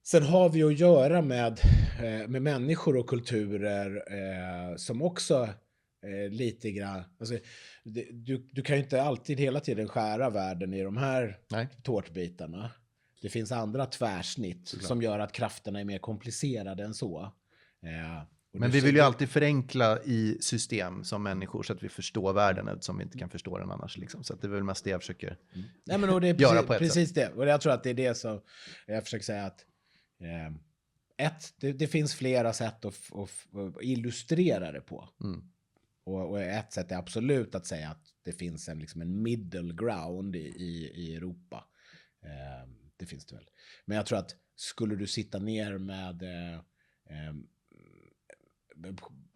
Speaker 1: Sen har vi att göra med människor och kulturer som också lite grann, alltså, du kan ju inte alltid hela tiden skära världen i de här tårtbitarna. Det finns andra tvärsnitt som gör att krafterna är mer komplicerade än så.
Speaker 2: Men vi vill ju alltid förenkla i system som människor så att vi förstår världen eftersom vi inte kan förstå den annars. Liksom. Så att det är väl mest det jag försöker
Speaker 1: Nej, men det är
Speaker 2: göra på ett
Speaker 1: precis
Speaker 2: sätt.
Speaker 1: Det. Och jag tror att det är det som jag försöker säga att det finns flera sätt att illustrera det på. Och ett sätt är absolut att säga att det finns en middle ground i Europa. Det finns det väl. Men jag tror att skulle du sitta ner med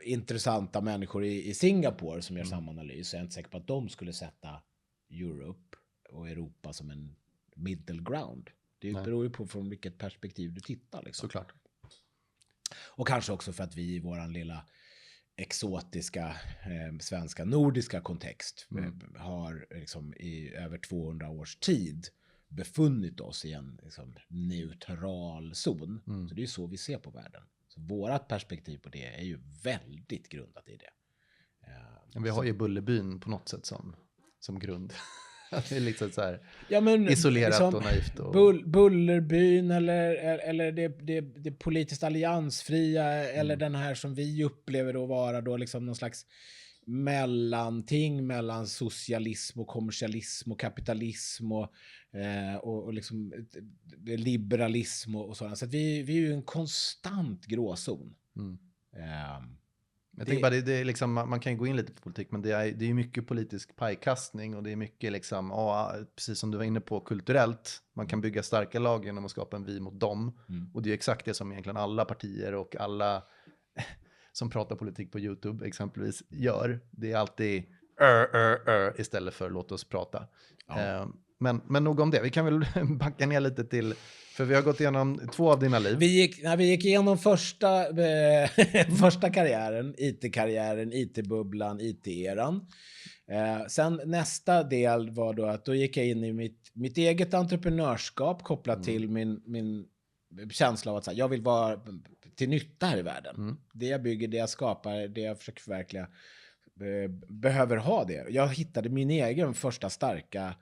Speaker 1: intressanta människor i Singapore som gör samma analys, så är jag inte säker på att de skulle sätta Europe och Europa som en middle ground. Det beror ju på från vilket perspektiv du tittar. Liksom.
Speaker 2: Såklart.
Speaker 1: Och kanske också för att vi i våran lilla exotiska svenska nordiska kontext har liksom i över 200 års tid befunnit oss i en liksom neutral zon. Så det är ju så vi ser på världen. Så vårat perspektiv på det är ju väldigt grundat i det.
Speaker 2: Vi har ju Bullerbyn på något sätt som grund. Det är liksom så här isolerat liksom, och naivt. Och...
Speaker 1: Bullerbyn eller det politiskt alliansfria eller den här som vi upplever då vara då liksom någon slags mellanting mellan socialism och kommersialism och kapitalism och liksom liberalism och sådant. Så att vi är ju en konstant gråzon.
Speaker 2: Jag tänker bara, det är liksom, man kan ju gå in lite på politik, men det är ju mycket politisk pajkastning och det är mycket liksom, precis som du var inne på, kulturellt. Man kan bygga starka lag genom att skapa en vi mot dem. Och det är exakt det som egentligen alla partier och alla som pratar politik på YouTube exempelvis gör. Det är alltid istället för låt oss prata. Men nog om det. Vi kan väl backa ner lite till, för vi har gått igenom 2 av dina liv.
Speaker 1: Vi gick igenom första karriären, IT-karriären, IT-bubblan, IT-eran. Sen nästa del var då att då gick jag in i mitt eget entreprenörskap kopplat till min känsla av att så här, jag vill vara till nytta här i världen. Det jag bygger, det jag skapar, det jag försöker förverkliga behöver ha det. Jag hittade min egen första starka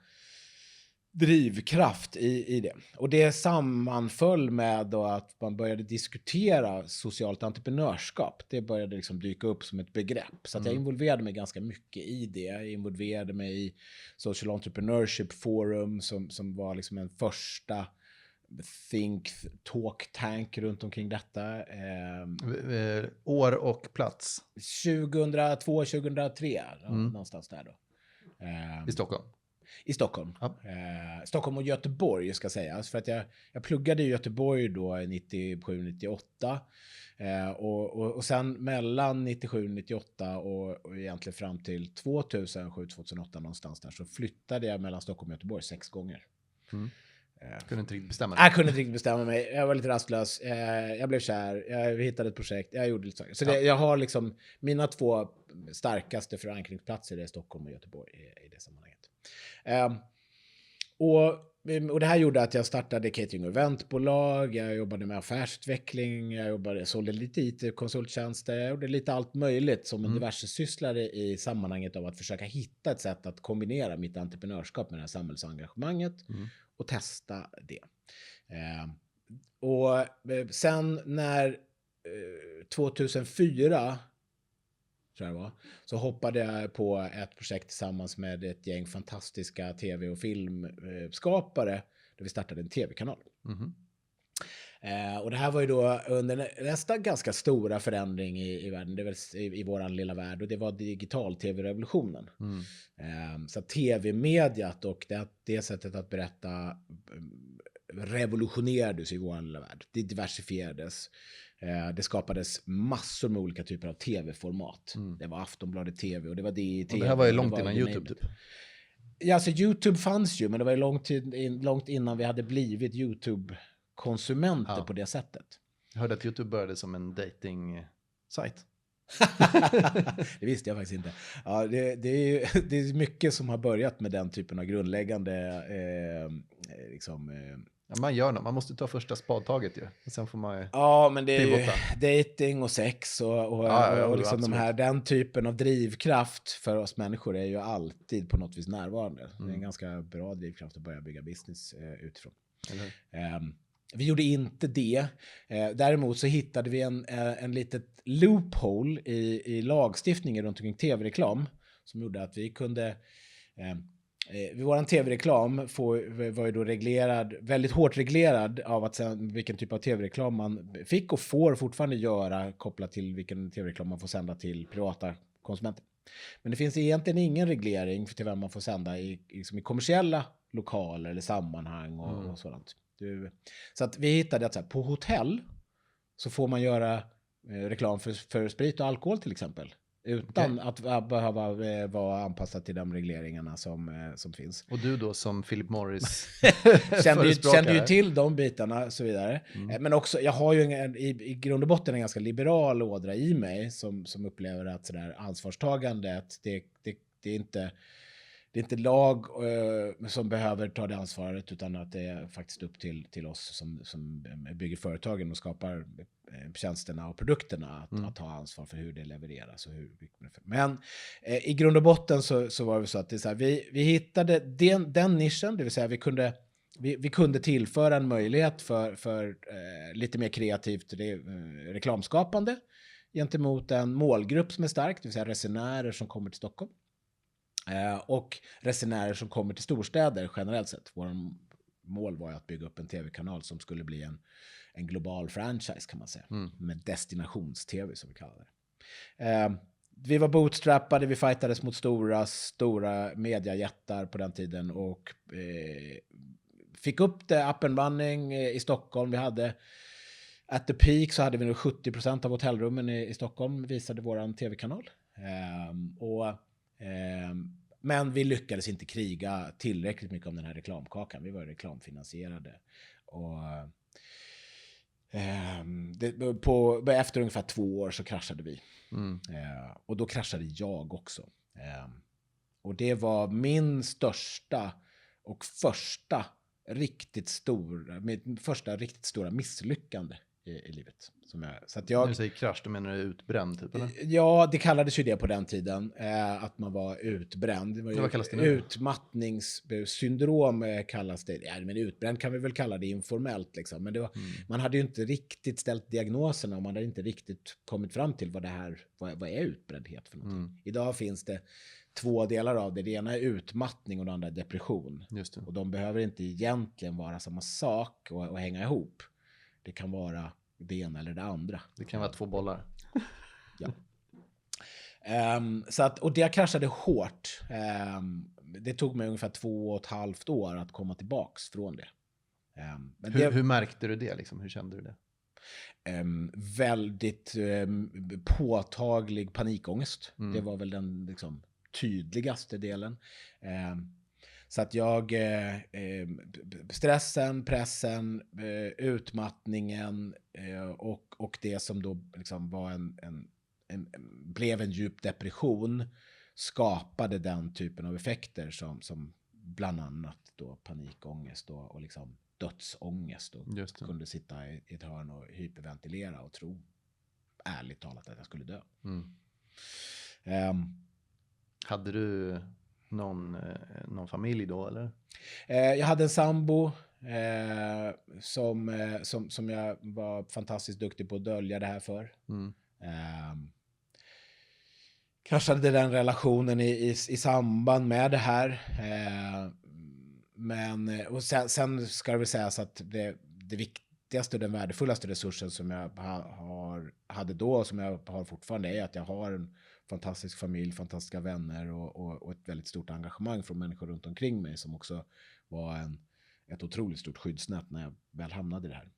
Speaker 1: drivkraft i det. Och det sammanföll med då att man började diskutera socialt entreprenörskap. Det började liksom dyka upp som ett begrepp. Så att jag involverade mig ganska mycket i det. Jag involverade mig i Social Entrepreneurship Forum som var liksom en första talk tank runt omkring detta.
Speaker 2: År och plats?
Speaker 1: 2002, 2003, någonstans där då.
Speaker 2: I Stockholm?
Speaker 1: I Stockholm.
Speaker 2: Ja.
Speaker 1: Stockholm och Göteborg ska sägas. För att jag pluggade i Göteborg då 97-98. Och sen mellan 97-98 och egentligen fram till 2007-2008 någonstans där så flyttade jag mellan Stockholm och Göteborg 6 gånger.
Speaker 2: Kunde inte riktigt bestämma dig.
Speaker 1: Jag kunde inte riktigt bestämma mig. Jag var lite rastlös. Jag blev kär. Jag hittade ett projekt. Jag gjorde lite saker. Så jag har liksom mina 2 starkaste förankringsplatser är Stockholm och Göteborg i det sammanhanget. Och det här gjorde att jag startade catering- och eventbolag. Jag jobbade med affärsutveckling. Jag sålde lite IT-konsulttjänster. Jag gjorde lite allt möjligt som en diverse sysslare i sammanhanget av att försöka hitta ett sätt att kombinera mitt entreprenörskap med det här samhällsengagemanget och testa det. Och sen när 2004 tror jag det var, så hoppade jag på ett projekt tillsammans med ett gäng fantastiska tv- och filmskapare där vi startade en tv-kanal. Och det här var ju då under nästa ganska stora förändring i världen, det var i våran lilla värld, och det var digital-tv-revolutionen. Så tv-mediet och det sättet att berätta revolutionerades i våran lilla värld. Det diversifierades. Det skapades massor med olika typer av tv-format. Det var Aftonbladet TV och det var DI-TV.
Speaker 2: Och det här var ju långt innan YouTube typ.
Speaker 1: Ja, alltså YouTube fanns ju, men det var ju långt innan vi hade blivit YouTube-konsumenter på det sättet.
Speaker 2: Jag hörde att YouTube började som en dating-sajt.
Speaker 1: Det visste jag faktiskt inte. Ja, det är mycket som har börjat med den typen av grundläggande
Speaker 2: man gör något, man måste ta första spadtaget ju. Och sen får man
Speaker 1: men det är ju dating och sex och liksom den typen av drivkraft för oss människor är ju alltid på något vis närvarande. Det är en ganska bra drivkraft att börja bygga business utifrån. Vi gjorde inte det. Däremot så hittade vi en litet loophole i lagstiftningen runt omkring tv-reklam som gjorde att vi kunde våran tv-reklam var ju då väldigt hårt reglerad av att vilken typ av tv-reklam man fick och får fortfarande göra kopplat till vilken tv-reklam man får sända till privata konsumenter. Men det finns egentligen ingen reglering för till vem man får sända i kommersiella lokaler eller sammanhang och sådant. Så att vi hittade att på hotell så får man göra reklam för sprit och alkohol till exempel. Utan att behöva vara anpassad till de regleringarna som finns.
Speaker 2: Och du då som Philip Morris
Speaker 1: kände ju till de bitarna och så vidare. Men också, jag har ju i grund och botten en ganska liberal ådra i mig som upplever att sådär ansvarstagandet, det är inte lag som behöver ta det ansvaret, utan att det är faktiskt upp till oss som bygger företagen och skapar tjänsterna och produkterna att ta ansvar för hur det levereras och men i grund och botten så var det så att det är så här, vi hittade den nischen, det vill säga vi kunde tillföra en möjlighet för lite mer kreativt reklamskapande gentemot en målgrupp som är stark, det vill säga resenärer som kommer till Stockholm. Och resenärer som kommer till storstäder generellt sett. Vår mål var att bygga upp en tv-kanal som skulle bli en global franchise kan man säga. Med destinations-tv som vi kallar det. Vi var bootstrappade, vi fightades mot stora mediajättar på den tiden och fick upp det up and running i Stockholm. Vi hade at the peak så hade vi nog 70% av hotellrummen i Stockholm visade våran tv-kanal. Men vi lyckades inte kriga tillräckligt mycket om den här reklamkakan. Vi var reklamfinansierade. Och efter ungefär 2 år så kraschade vi. Och då kraschade jag också. Och det var min största och första riktigt stora misslyckande i livet. Så att
Speaker 2: När du säger krasch, då menar du utbränd typ, eller?
Speaker 1: Ja, det kallades ju det på den tiden, att man var utbränd. Det var ju
Speaker 2: Vad kallas det nu?
Speaker 1: Utmattningssyndrom kallas det. Ja, men utbränd kan vi väl kalla det informellt. Liksom. Men man hade ju inte riktigt ställt diagnoserna och man hade inte riktigt kommit fram till vad är utbrändhet för någonting. Idag finns det 2 delar av det. Det ena är utmattning och det andra är depression.
Speaker 2: Just det.
Speaker 1: Och de behöver inte egentligen vara samma sak och hänga ihop. Det kan vara det ena eller det andra.
Speaker 2: Det kan vara 2 bollar.
Speaker 1: Ja. Så att, och det kraschade hårt. Det tog mig ungefär 2,5 år att komma tillbaks från det. Men
Speaker 2: hur märkte du det? Liksom? Hur kände du det?
Speaker 1: Väldigt påtaglig panikångest. Det var väl den liksom, tydligaste delen. Så att jag, stressen, pressen, utmattningen och det som då liksom var blev en djup depression skapade den typen av effekter som bland annat då panikångest och liksom dödsångest och kunde sitta i ett hörn och hyperventilera och tro ärligt talat att jag skulle dö.
Speaker 2: Hade du någon familj då, eller?
Speaker 1: Jag hade en sambo som jag var fantastiskt duktig på att dölja det här för. Kraschade den relationen i samband med det här. Men och sen ska det väl sägas att det viktigaste och den värdefullaste resursen som jag hade då och som jag har fortfarande är att jag har en fantastisk familj, fantastiska vänner och ett väldigt stort engagemang från människor runt omkring mig som också var ett otroligt stort skyddsnät när jag väl hamnade i det här.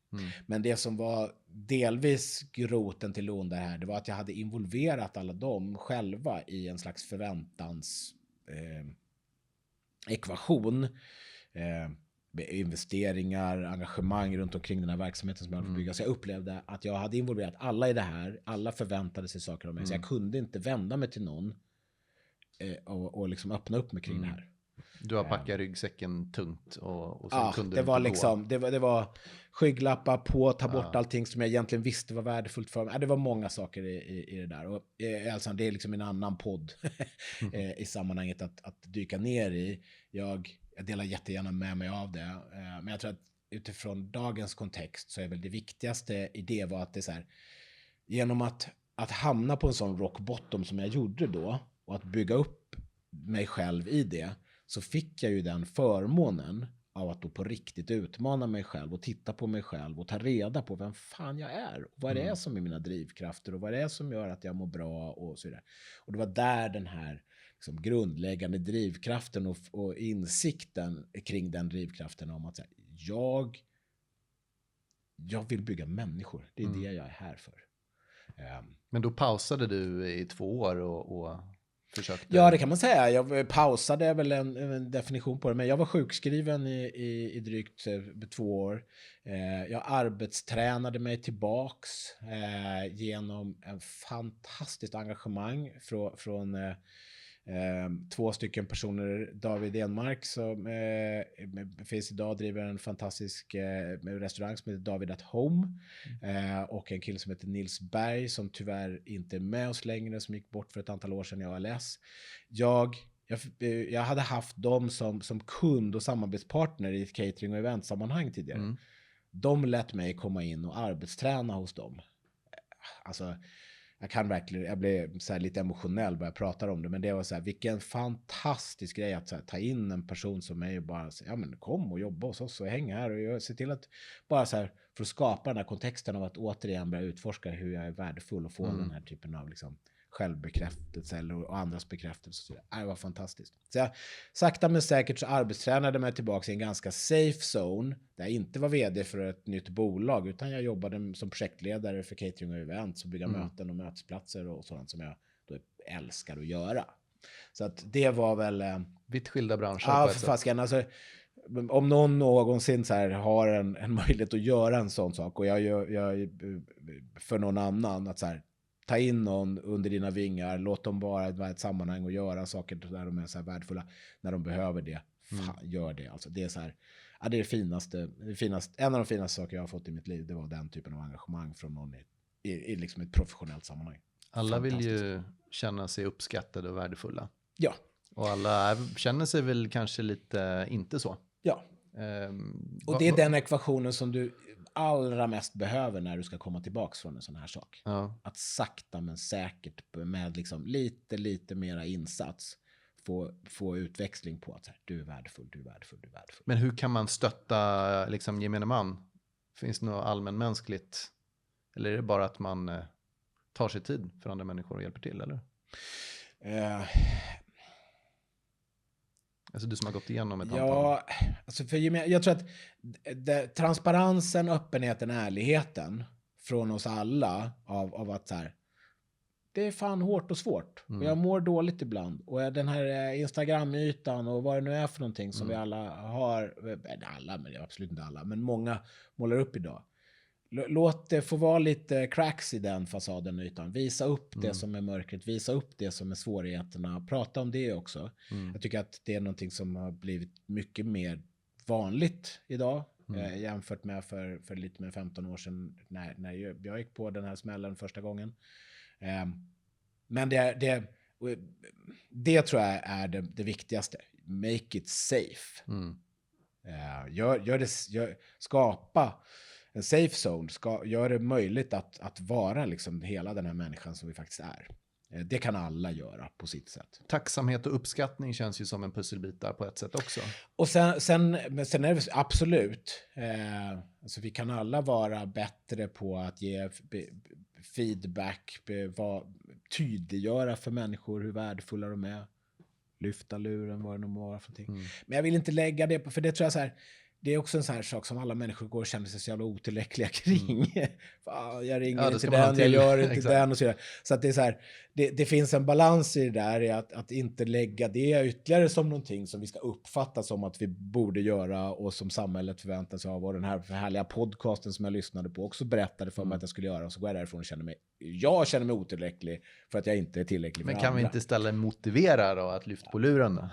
Speaker 1: Men det som var delvis roten till det onda här, det var att jag hade involverat alla dem själva i en slags förväntans ekvation. Investeringar, engagemang runt omkring den här verksamheten som jag hade bygga. Så jag upplevde att jag hade involverat alla i det här. Alla förväntade sig saker av mig. Så jag kunde inte vända mig till någon och liksom öppna upp mig kring det här.
Speaker 2: Du har packat ryggsäcken tungt och sen kunde
Speaker 1: det
Speaker 2: du
Speaker 1: var
Speaker 2: inte
Speaker 1: liksom,
Speaker 2: gå.
Speaker 1: det var skygglappar på, ta bort allting som jag egentligen visste var värdefullt för mig. Det var många saker i det där. Och, alltså, det är liksom en annan podd i sammanhanget att dyka ner i. Jag delar jättegärna med mig av det. Men jag tror att utifrån dagens kontext så är väl det viktigaste i det var att det är så här, genom att hamna på en sån rock bottom som jag gjorde då och att bygga upp mig själv i det, så fick jag ju den förmånen av att då på riktigt utmana mig själv och titta på mig själv och ta reda på vem fan jag är. Vad det är som är mina drivkrafter och vad det är som gör att jag mår bra och så vidare. Och det var där den här liksom grundläggande drivkraften och insikten kring den drivkraften om att säga, jag vill bygga människor. Det är det jag är här för.
Speaker 2: Men då pausade du i 2 år och försökte...
Speaker 1: Ja, det kan man säga. Jag pausade är väl en definition på det. Men jag var sjukskriven i drygt 2 år. Jag arbetstränade mig tillbaks genom en fantastiskt engagemang från 2 stycken personer. David Enmark som finns idag, driver en fantastisk restaurang som heter David at Home, och en kille som heter Nils Berg som tyvärr inte är med oss längre, som gick bort för ett antal år sedan i ALS. Jag hade haft dem som kund och samarbetspartner i ett catering- och eventsammanhang tidigare. De lät mig komma in och arbetsträna hos dem. Alltså, jag blev så här lite emotionell bara jag pratar om det, men det var så här, vilken fantastisk grej att så här, ta in en person som mig och bara säga, ja men kom och jobba hos oss och häng här och jag ser till att bara så här, för att skapa den här kontexten av att återigen börja utforska hur jag är värdefull och få den här typen av liksom självbekräftelse och andras bekräftelse. Det var fantastiskt. Så jag sakta men säkert så arbetstränade mig tillbaka i en ganska safe zone där jag inte var vd för ett nytt bolag, utan jag jobbade som projektledare för catering och event, så bygga möten och mötesplatser och sådant som jag då älskar att göra. Så att det var väl...
Speaker 2: Vitt skilda branscher.
Speaker 1: Ja, för fasken. Alltså, om någon någonsin så här har en möjlighet att göra en sån sak och jag för någon annan att så här, ta in någon under dina vingar, låt dem vara ett sammanhang och göra saker där de är så här värdefulla när de behöver det. Fan, gör det. Alltså, det är så här, det är det finaste, en av de finaste saker jag har fått i mitt liv, det var den typen av engagemang från någon i liksom ett professionellt sammanhang.
Speaker 2: Alla vill ju känna sig uppskattade och värdefulla.
Speaker 1: Ja.
Speaker 2: Och alla känner sig väl kanske lite inte så.
Speaker 1: Ja. Och det är den ekvationen som du allra mest behöver när du ska komma tillbaka från en sån här sak.
Speaker 2: Ja.
Speaker 1: Att sakta men säkert med liksom lite mera insats få utväxling på att så här, du är värdefull.
Speaker 2: Men hur kan man stötta liksom gemene man? Finns det något allmänmänskligt? Eller är det bara att man tar sig tid för andra människor och hjälper till, eller? Alltså du som har gått igenom ett antal.
Speaker 1: Ja, alltså jag tror att transparensen, öppenheten, ärligheten från oss alla av att så här, det är fan hårt och svårt. Och jag mår dåligt ibland. Och den här Instagram-ytan och vad det nu är för någonting som vi alla har, alla, men absolut inte alla, men många målar upp idag. Låt det få vara lite cracks i den fasaden och ytan. Visa upp det som är mörkret. Visa upp det som är svårigheterna. Prata om det också. Jag tycker att det är någonting som har blivit mycket mer vanligt idag. Jämfört med för lite mer 15 år sedan när jag gick på den här smällen första gången. Men det tror jag är det viktigaste. Make it safe. Skapa en safe zone, gör det möjligt att vara liksom hela den här människan som vi faktiskt är. Det kan alla göra på sitt sätt.
Speaker 2: Tacksamhet och uppskattning känns ju som en pusselbit där på ett sätt också.
Speaker 1: Och sen är det absolut, alltså vi kan alla vara bättre på att ge feedback, tydliggöra för människor hur värdefulla de är. Lyfta luren, vad det nu må vara för någonting. Men jag vill inte lägga det på, för det tror jag så här, det är också en sån här sak som alla människor går och känner sig så jävla otillräckliga kring. Jag ringer inte den, jag gör inte den och så vidare. Så att det är så här, det finns en balans i det där i att inte lägga det ytterligare som någonting som vi ska uppfatta som att vi borde göra och som samhället förväntar sig av. Och den här härliga podcasten som jag lyssnade på också berättade för mig att jag skulle göra. Och så går jag därifrån och jag känner mig otillräcklig för att jag inte är tillräcklig för andra.
Speaker 2: Men kan vi inte istället motivera då att lyfta på luren då?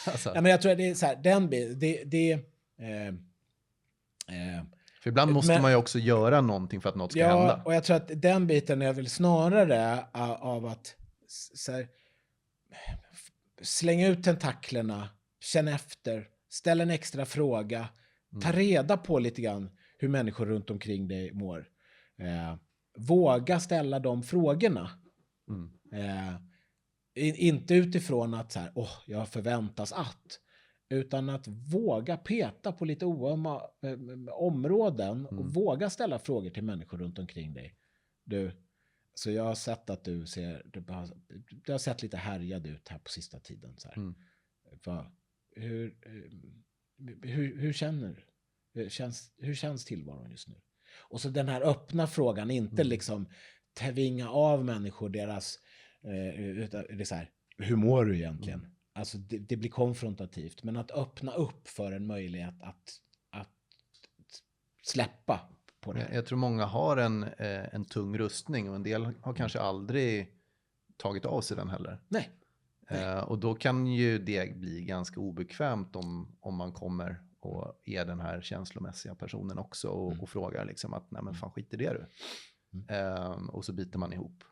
Speaker 1: Alltså. Ja, men jag tror att det är så här,
Speaker 2: för ibland måste man ju också göra någonting för att något ska hända.
Speaker 1: Ja, och jag tror att den biten är väl snarare av att så här, slänga ut tentaklerna, känna efter, ställa en extra fråga, ta reda på lite grann hur människor runt omkring dig mår. Våga ställa de frågorna. Inte utifrån att så här, jag förväntas att, utan att våga peta på lite oömma områden och våga ställa frågor till människor runt omkring dig. Så jag har sett att du har sett lite härjad ut här på sista tiden. Så här. Hur känner du? Hur känns tillvaron just nu? Och så den här öppna frågan, inte liksom tvinga av människor deras, det är så här, hur mår du egentligen? Alltså det blir konfrontativt, men att öppna upp för en möjlighet att släppa på det.
Speaker 2: Jag tror många har en tung rustning och en del har kanske aldrig tagit av sig den heller.
Speaker 1: Nej.
Speaker 2: Och då kan ju det bli ganska obekvämt om man kommer och är den här känslomässiga personen också och frågar liksom att nej men fan skit i det du. Och så biter man ihop.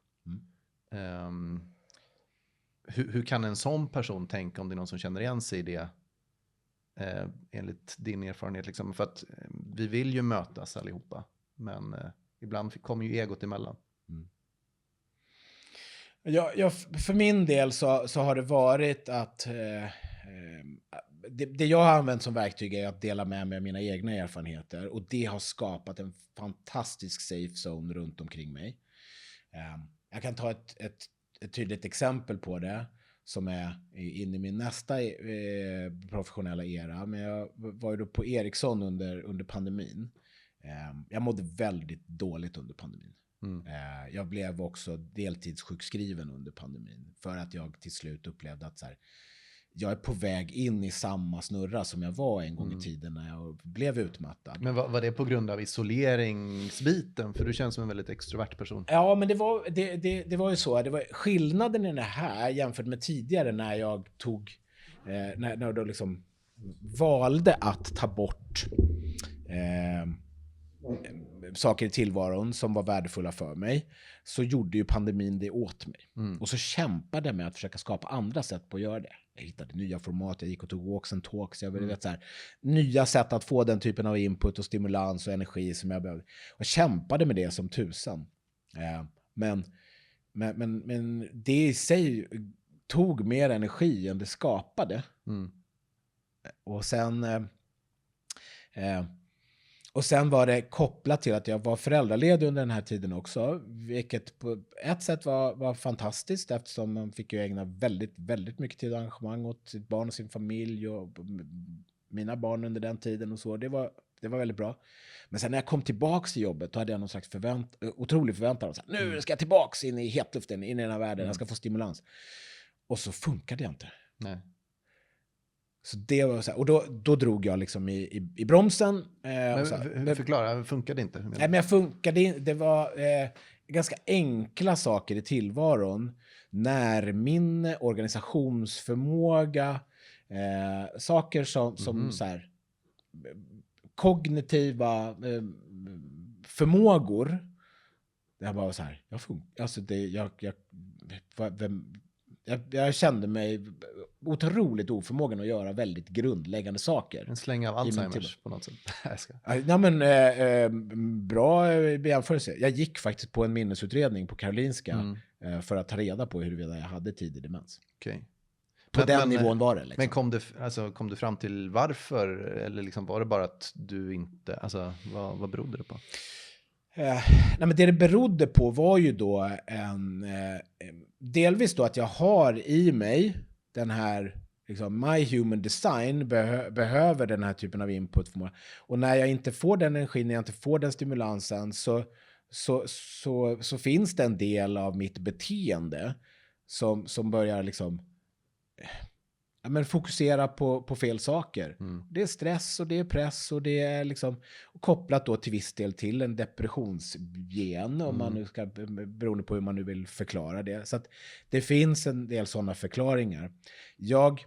Speaker 2: Hur kan en sån person tänka om det är någon som känner igen sig i det enligt din erfarenhet? Liksom? För att vi vill ju mötas allihopa, men ibland kommer ju egot emellan.
Speaker 1: För min del så har det varit att det jag har använt som verktyg är att dela med mig av mina egna erfarenheter, och det har skapat en fantastisk safe zone runt omkring mig. Jag kan ta ett tydligt exempel på det som är in i min nästa professionella era. Men jag var ju då på Ericsson under pandemin. Jag mådde väldigt dåligt under pandemin. Jag blev också deltidssjukskriven under pandemin för att jag till slut upplevde att så här, jag är på väg in i samma snurra som jag var en gång i tiden när jag blev utmattad.
Speaker 2: Men var det på grund av isoleringsbiten? För du känns som en väldigt extrovert person.
Speaker 1: Ja, men det var ju så. Det var skillnaden i det här jämfört med tidigare när jag när jag då liksom valde att ta bort bort saker i tillvaron som var värdefulla för mig, så gjorde ju pandemin det åt mig. Och så kämpade jag med att försöka skapa andra sätt på att göra det. Jag hittade nya format, jag gick och tog walks and talks, jag vet så här, nya sätt att få den typen av input och stimulans och energi som jag behövde. Och kämpade med det som tusan. Men det i sig tog mer energi än det skapade. Och sen var det kopplat till att jag var föräldraledig under den här tiden också, vilket på ett sätt var fantastiskt, eftersom man fick ju ägna väldigt, väldigt mycket tid och engagemang åt sitt barn och sin familj och mina barn under den tiden och så. Det var väldigt bra. Men sen när jag kom tillbaks till jobbet, då hade jag någon slags otrolig förväntan. Så här, nu ska jag tillbaks in i hetluften, in i den här världen, jag ska få stimulans. Och så funkade det inte.
Speaker 2: Nej.
Speaker 1: Så det var så här, och då drog jag liksom i bromsen.
Speaker 2: Förklara, funkade inte?
Speaker 1: Nej, men jag funkade inte. Det var ganska enkla saker i tillvaron när min organisationsförmåga, saker som så här, kognitiva förmågor, jag bara så här, jag kände mig otroligt oförmågan att göra väldigt grundläggande saker.
Speaker 2: En släng av Alzheimers på något sätt.
Speaker 1: Nej, men bra jämförelse. Jag gick faktiskt på en minnesutredning på Karolinska för att ta reda på huruvida jag hade tidig demens.
Speaker 2: Okay.
Speaker 1: På den nivån var det. Liksom.
Speaker 2: Men kom du fram till varför? Eller liksom var det bara att du inte... Alltså, vad berodde det på?
Speaker 1: Nej, men det berodde på var ju då delvis då att jag har i mig den här liksom, my human design behöver den här typen av input. Och när jag inte får den energin, när jag inte får den stimulansen, så finns det en del av mitt beteende som börjar liksom fokusera på fel saker. Det är stress och det är press och det är liksom kopplat då till viss del till en depressionsgen, om man nu ska, beroende på hur man nu vill förklara det. Så att det finns en del sådana förklaringar. Jag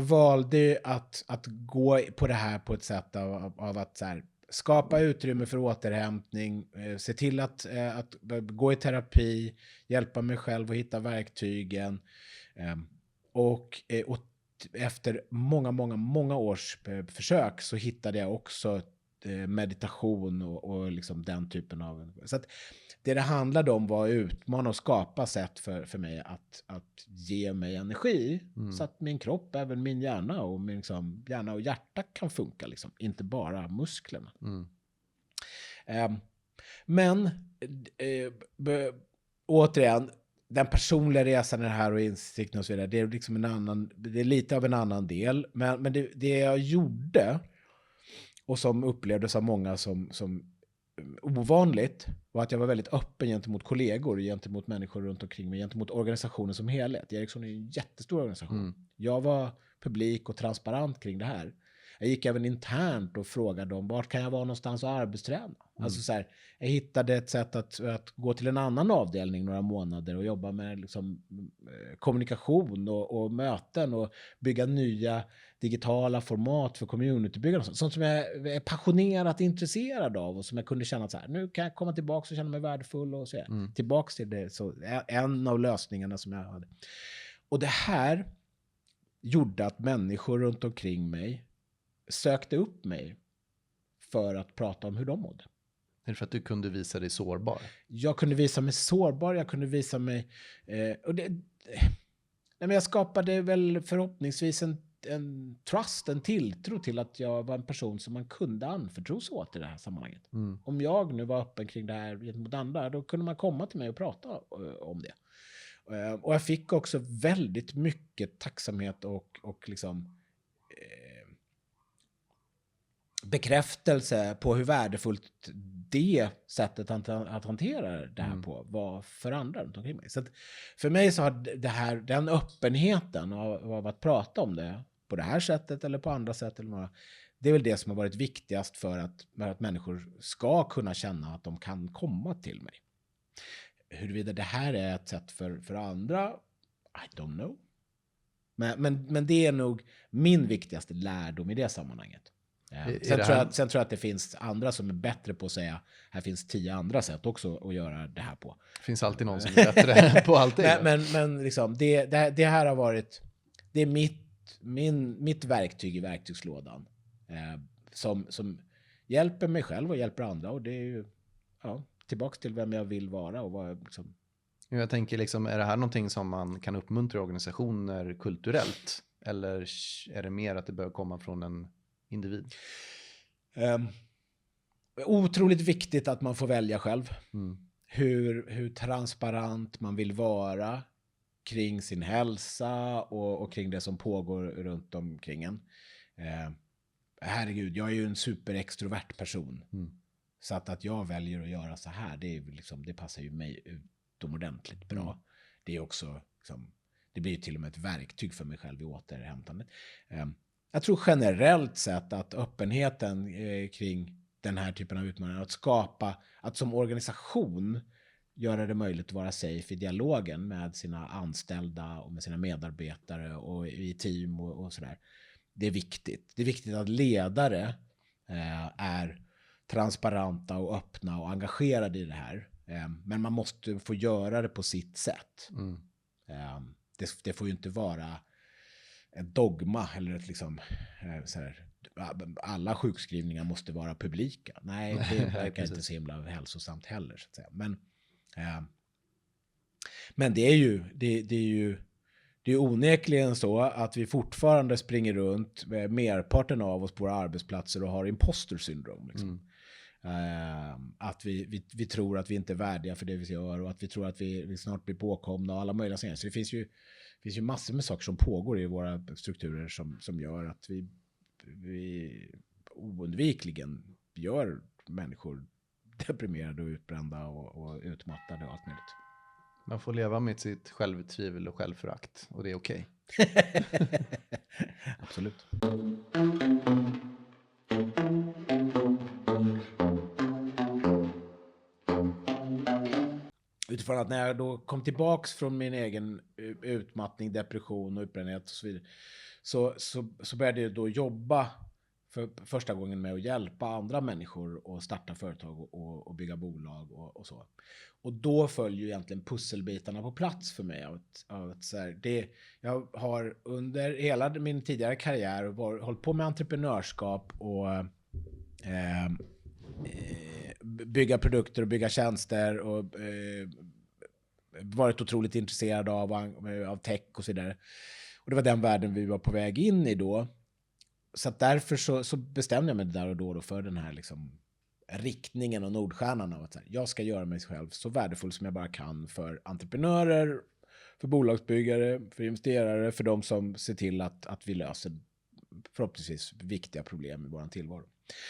Speaker 1: valde att gå på det här på ett sätt av att så här, skapa utrymme för återhämtning, se till att gå i terapi, hjälpa mig själv att hitta verktygen. Och efter många års försök så hittade jag också meditation och liksom den typen av... Så att det handlade om var att utmana och skapa sätt för mig att ge mig energi så att min kropp, även min hjärna och min liksom, hjärna och hjärta kan funka. Liksom, inte bara musklerna. Men återigen, den personliga resan är det här och insikten och så vidare, det är liksom det är lite av en annan del. Men det jag gjorde och som upplevdes av många som ovanligt var att jag var väldigt öppen gentemot kollegor, gentemot människor runt omkring mig, gentemot organisationen som helhet. Ericsson är en jättestor organisation. Jag var publik och transparent kring det här. Jag gick även internt och frågade dem, vart kan jag vara någonstans och arbetsträna? Alltså så här, jag hittade ett sätt att gå till en annan avdelning några månader och jobba med liksom, kommunikation och möten och bygga nya digitala format för communitybyggande. Sånt som jag är passionerat intresserad av och som jag kunde känna att så här, nu kan jag komma tillbaka och känna mig värdefull och så tillbaka till det. Så en av lösningarna som jag hade. Och det här gjorde att människor runt omkring mig sökte upp mig för att prata om hur de mådde.
Speaker 2: Är det för att du kunde visa dig sårbar?
Speaker 1: Jag kunde visa mig sårbar, jag kunde visa mig... men jag skapade väl förhoppningsvis en trust, en tilltro till att jag var en person som man kunde anförtro sig åt i det här sammanhanget. Om jag nu var öppen kring det här gentemot andra, då kunde man komma till mig och prata om det. Och jag fick också väldigt mycket tacksamhet och liksom... bekräftelse på hur värdefullt det sättet att hantera det här på var för andra runt omkring mig. Så att för mig så har den öppenheten av att prata om det på det här sättet eller på andra sätt eller några, det är väl det som har varit viktigast för att människor ska kunna känna att de kan komma till mig. Huruvida det här är ett sätt för andra, I don't know. Men det är nog min viktigaste lärdom i det sammanhanget. Sen tror jag att det finns andra som är bättre på att säga här finns 10 andra sätt också att göra det här på.
Speaker 2: Det finns alltid någon som är bättre på allting.
Speaker 1: Men liksom, det här har varit, det är mitt verktyg i verktygslådan som hjälper mig själv och hjälper andra, och det är ju tillbaka till vem jag vill vara och vad liksom.
Speaker 2: Jag tänker liksom, är det här någonting som man kan uppmuntra organisationer kulturellt, eller är det mer att det bör komma från en individ?
Speaker 1: Otroligt viktigt att man får välja själv. Hur transparent man vill vara kring sin hälsa och kring det som pågår runt omkring en. Herregud, jag är ju en superextrovert person. Så att jag väljer att göra så här, det är liksom, det passar ju mig utomordentligt bra. Det är också liksom, det blir ju till och med ett verktyg för mig själv i återhämtandet. Jag tror generellt sett att öppenheten kring den här typen av utmaningar, att som organisation göra det möjligt att vara safe i dialogen med sina anställda och med sina medarbetare och i team och sådär. Det är viktigt. Det är viktigt att ledare är transparenta och öppna och engagerade i det här. Men man måste få göra det på sitt sätt. Det får ju inte vara ett dogma eller ett liksom så här, alla sjukskrivningar måste vara publika. Nej, det verkar inte så himla hälsosamt heller, så att säga. Men det är onekligen så att vi fortfarande springer runt med merparten av oss på våra arbetsplatser och har imposter syndrom. Liksom. Att vi tror att vi inte är värdiga för det vi gör, och att vi tror att vi snart blir påkomna och alla möjliga saker. Så det finns ju massor med saker som pågår i våra strukturer som gör att vi oundvikligen gör människor deprimerade och utbrända och utmattade och allt möjligt.
Speaker 2: Man får leva med sitt självtvivel och självförakt, och det är okej.
Speaker 1: Absolut. Utifrån att när jag då kom tillbaks från min egen utmattning, depression och utbrändhet och så vidare, så började jag då jobba för första gången med att hjälpa andra människor att starta företag och bygga bolag och så. Och då följer ju egentligen pusselbitarna på plats för mig. Jag har under hela min tidigare karriär hållit på med entreprenörskap och bygga produkter och bygga tjänster och varit otroligt intresserad av tech och så vidare. Och det var den världen vi var på väg in i då. Så att därför så bestämde jag mig där och då för den här liksom riktningen och nordstjärnan av att jag ska göra mig själv så värdefull som jag bara kan för entreprenörer, för bolagsbyggare, för investerare, för de som ser till att vi löser förhoppningsvis viktiga problem i vår tillvaro.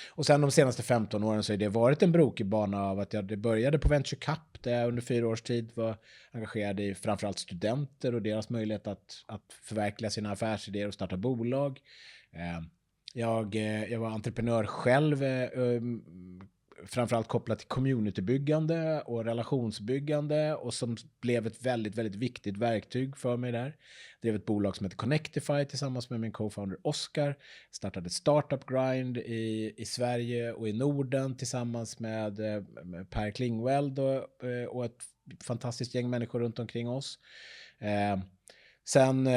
Speaker 1: Och sen de senaste 15 åren så har det varit en brokig bana av att det började på Venture Cup där jag under 4 års tid var engagerad i framförallt studenter och deras möjlighet att förverkliga sina affärsidéer och starta bolag. Jag var entreprenör själv, framförallt kopplat till communitybyggande och relationsbyggande, och som blev ett väldigt, väldigt viktigt verktyg för mig där. Drev ett bolag som heter Connectify tillsammans med min co-founder Oscar. Startade Startup Grind i Sverige och i Norden tillsammans med Per Klingveld och ett fantastiskt gäng människor runt omkring oss. Sen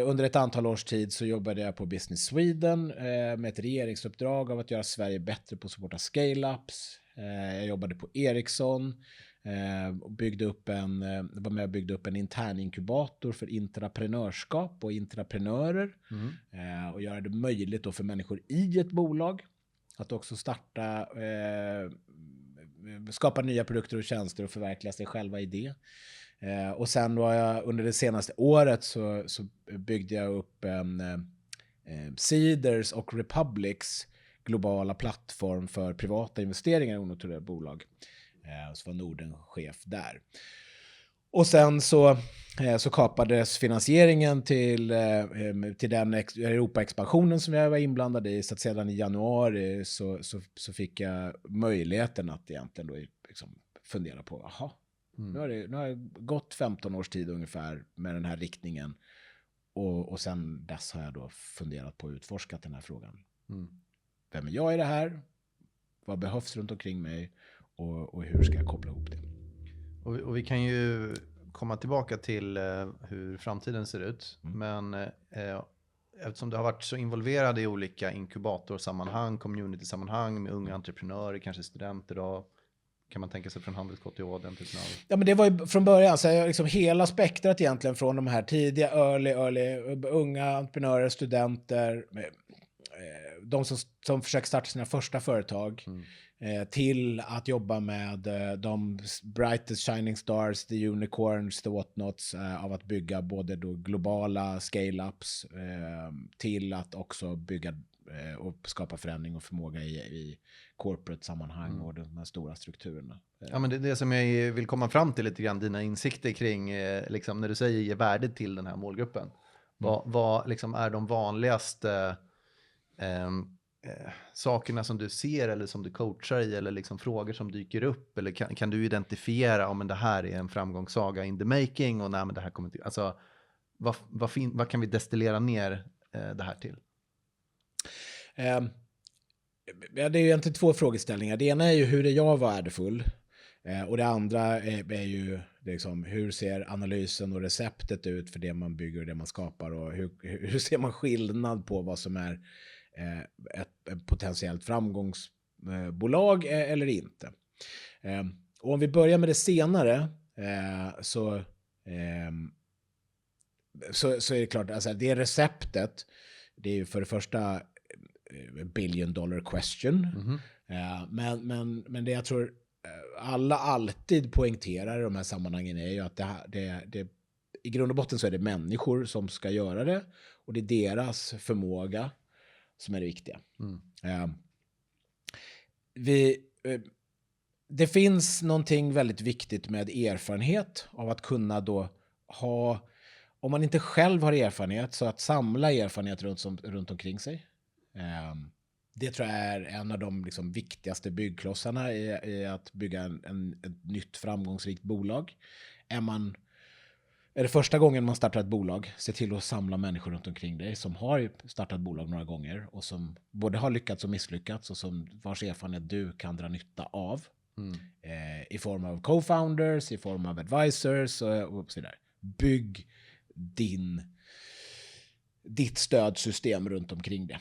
Speaker 1: under ett antal års tid så jobbade jag på Business Sweden med ett regeringsuppdrag av att göra Sverige bättre på att supporta scale-ups. Jag jobbade på Ericsson och var med och byggde upp en intern inkubator för intraprenörskap och intraprenörer. Och göra det möjligt då för människor i ett bolag att också skapa nya produkter och tjänster och förverkliga sig själva i det. Och sen var jag under det senaste året så byggde jag upp Cedars och Republics globala plattform för privata investeringar i onoterade bolag. Så var Norden-chef där. Och sen så kapades finansieringen till den Europa-expansionen som jag var inblandad i. Så att sedan i januari så fick jag möjligheten att egentligen då liksom fundera på, nu har det gått 15 års tid ungefär med den här riktningen. Och sen dess har jag då funderat på att utforska den här frågan. vem är jag i det här? Vad behövs runt omkring mig? Och hur ska jag koppla ihop det?
Speaker 2: Och vi kan ju komma tillbaka till hur framtiden ser ut. Men eftersom du har varit så involverad i olika inkubatorsammanhang, community-sammanhang med unga entreprenörer, kanske studenter då, kan man tänka sig från Handels-KTH, den typen av...
Speaker 1: Ja, men det var ju från början så jag liksom hela spektrat egentligen från de här tidiga early unga entreprenörer, studenter, de som försöker starta sina första företag, till att jobba med de brightest shining stars, the unicorns, the whatnots, av att bygga både då globala scale-ups till att också bygga och skapa förändring och förmåga i corporate-sammanhang och de här stora strukturerna.
Speaker 2: Ja, men det som jag vill komma fram till lite grann, dina insikter kring liksom, när du säger ge värde till den här målgruppen. Vad liksom är de vanligaste sakerna som du ser eller som du coachar i, eller liksom frågor som dyker upp, eller kan du identifiera om det här är en framgångssaga in the making och nej, men det här kommer till, alltså vad kan vi destillera ner det här till?
Speaker 1: Ja, det är ju egentligen två frågeställningar. Det ena är ju hur är jag värdefull? Och det andra är ju liksom, hur ser analysen och receptet ut för det man bygger och det man skapar, och hur ser man skillnad på vad som är ett potentiellt framgångsbolag eller inte. Och om vi börjar med det senare så är det klart, alltså det receptet, det är ju för det första billion dollar question. Men det jag tror alla alltid poängterar i de här sammanhangen är ju att det i grund och botten så är det människor som ska göra det, och det är deras förmåga som är det viktiga. Det finns någonting väldigt viktigt med erfarenhet av att kunna då ha, om man inte själv har erfarenhet, så att samla erfarenhet runt omkring sig. Det tror jag är en av de liksom viktigaste byggklossarna i att bygga ett nytt framgångsrikt bolag. Är det första gången man startar ett bolag, se till att samla människor runt omkring dig som har startat bolag några gånger och som både har lyckats och misslyckats, och som vars erfarenhet du kan dra nytta av i form av co-founders, i form av advisors och så där. Bygg ditt stödsystem runt omkring det.